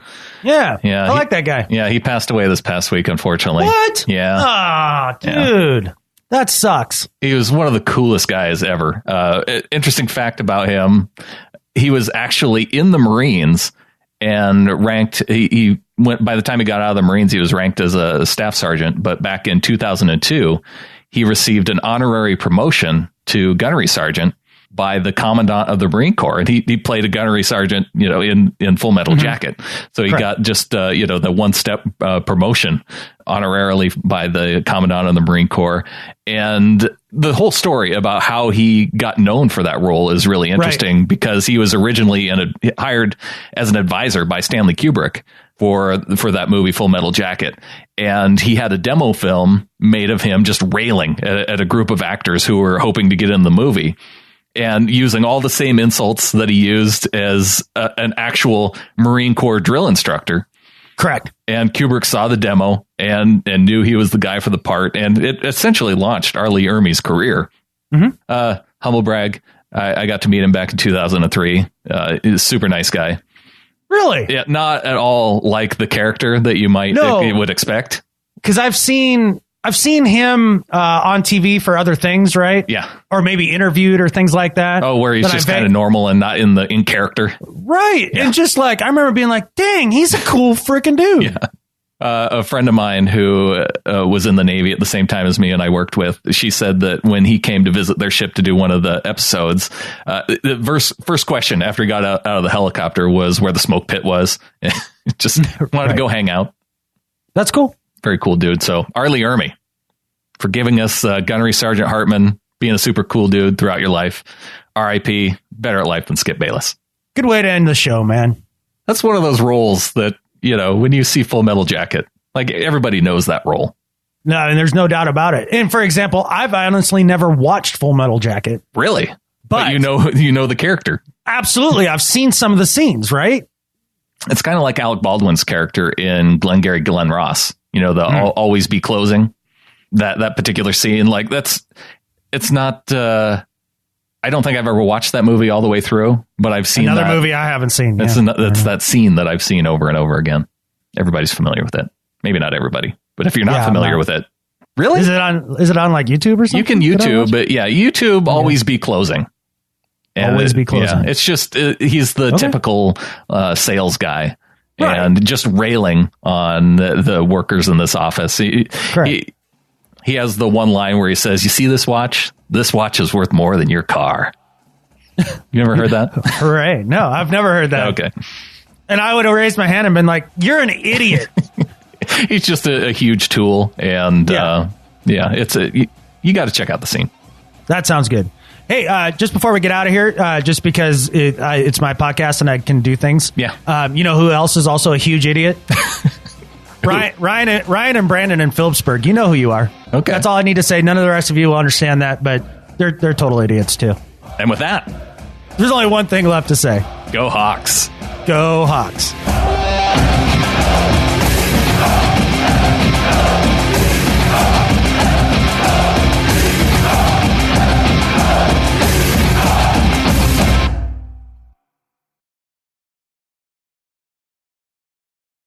Yeah. Yeah. I like that guy. Yeah, he passed away this past week, unfortunately. What? Yeah. Ah, dude. Yeah. That sucks. He was one of the coolest guys ever. Interesting fact about him. He was actually in the Marines and ranked, he went, by the time he got out of the Marines, he was ranked as a staff sergeant. But back in 2002, he received an honorary promotion to gunnery sergeant by the commandant of the Marine Corps. And he played a gunnery sergeant, in Full Metal Jacket. So he got just, the one step promotion honorarily by the commandant of the Marine Corps. And the whole story about how he got known for that role is really interesting because he was originally hired as an advisor by Stanley Kubrick for that movie Full Metal Jacket. And he had a demo film made of him just railing at a group of actors who were hoping to get in the movie, and using all the same insults that he used as an actual Marine Corps drill instructor. Correct. And Kubrick saw the demo and knew he was the guy for the part. And it essentially launched R. Lee Ermey's career. Mm-hmm. Humble brag. I got to meet him back in 2003. He's a super nice guy. Really? Yeah. Not at all like the character that you would expect. Because I've seen him on TV for other things, right? Yeah. Or maybe interviewed or things like that. Oh, where he's just kind of normal and not in character. Right. Yeah. And just like, I remember being like, dang, he's a cool freaking dude. Yeah. A friend of mine who was in the Navy at the same time as me and I worked with, she said that when he came to visit their ship to do one of the episodes, the first question after he got out of the helicopter was where the smoke pit was. Just wanted to go hang out. That's cool. Very cool dude. So R. Lee Ermey, for giving us Gunnery Sergeant Hartman, being a super cool dude throughout your life. R.I.P. Better at life than Skip Bayless. Good way to end the show, man. That's one of those roles that, when you see Full Metal Jacket, like everybody knows that role. No, and there's no doubt about it. And for example, I've honestly never watched Full Metal Jacket. Really? But you know the character. Absolutely. I've seen some of the scenes, right? It's kind of like Alec Baldwin's character in Glengarry Glen Ross. Always be closing. That particular scene, like it's not. I don't think I've ever watched that movie all the way through, but I've seen another movie I haven't seen. That's that scene that I've seen over and over again. Everybody's familiar with it. Maybe not everybody, but if you're not familiar with it, really, is it on like YouTube or something? You can YouTube, but YouTube always be closing. And always be closing. Yeah, it's just he's the typical sales guy. Right. And just railing on the workers in this office. He has the one line where he says, "You see this watch? This watch is worth more than your car." You ever heard that? Right. No, I've never heard that. Okay. And I would have raised my hand and been like, "You're an idiot." He's just a huge tool. And you got to check out the scene. That sounds good. Hey, just before we get out of here, just because it's my podcast and I can do things. Yeah. You know who else is also a huge idiot? Ryan and Brandon in Phillipsburg. You know who you are. Okay. That's all I need to say. None of the rest of you will understand that, but they're total idiots too. And with that, there's only one thing left to say. Go Hawks. Go Hawks.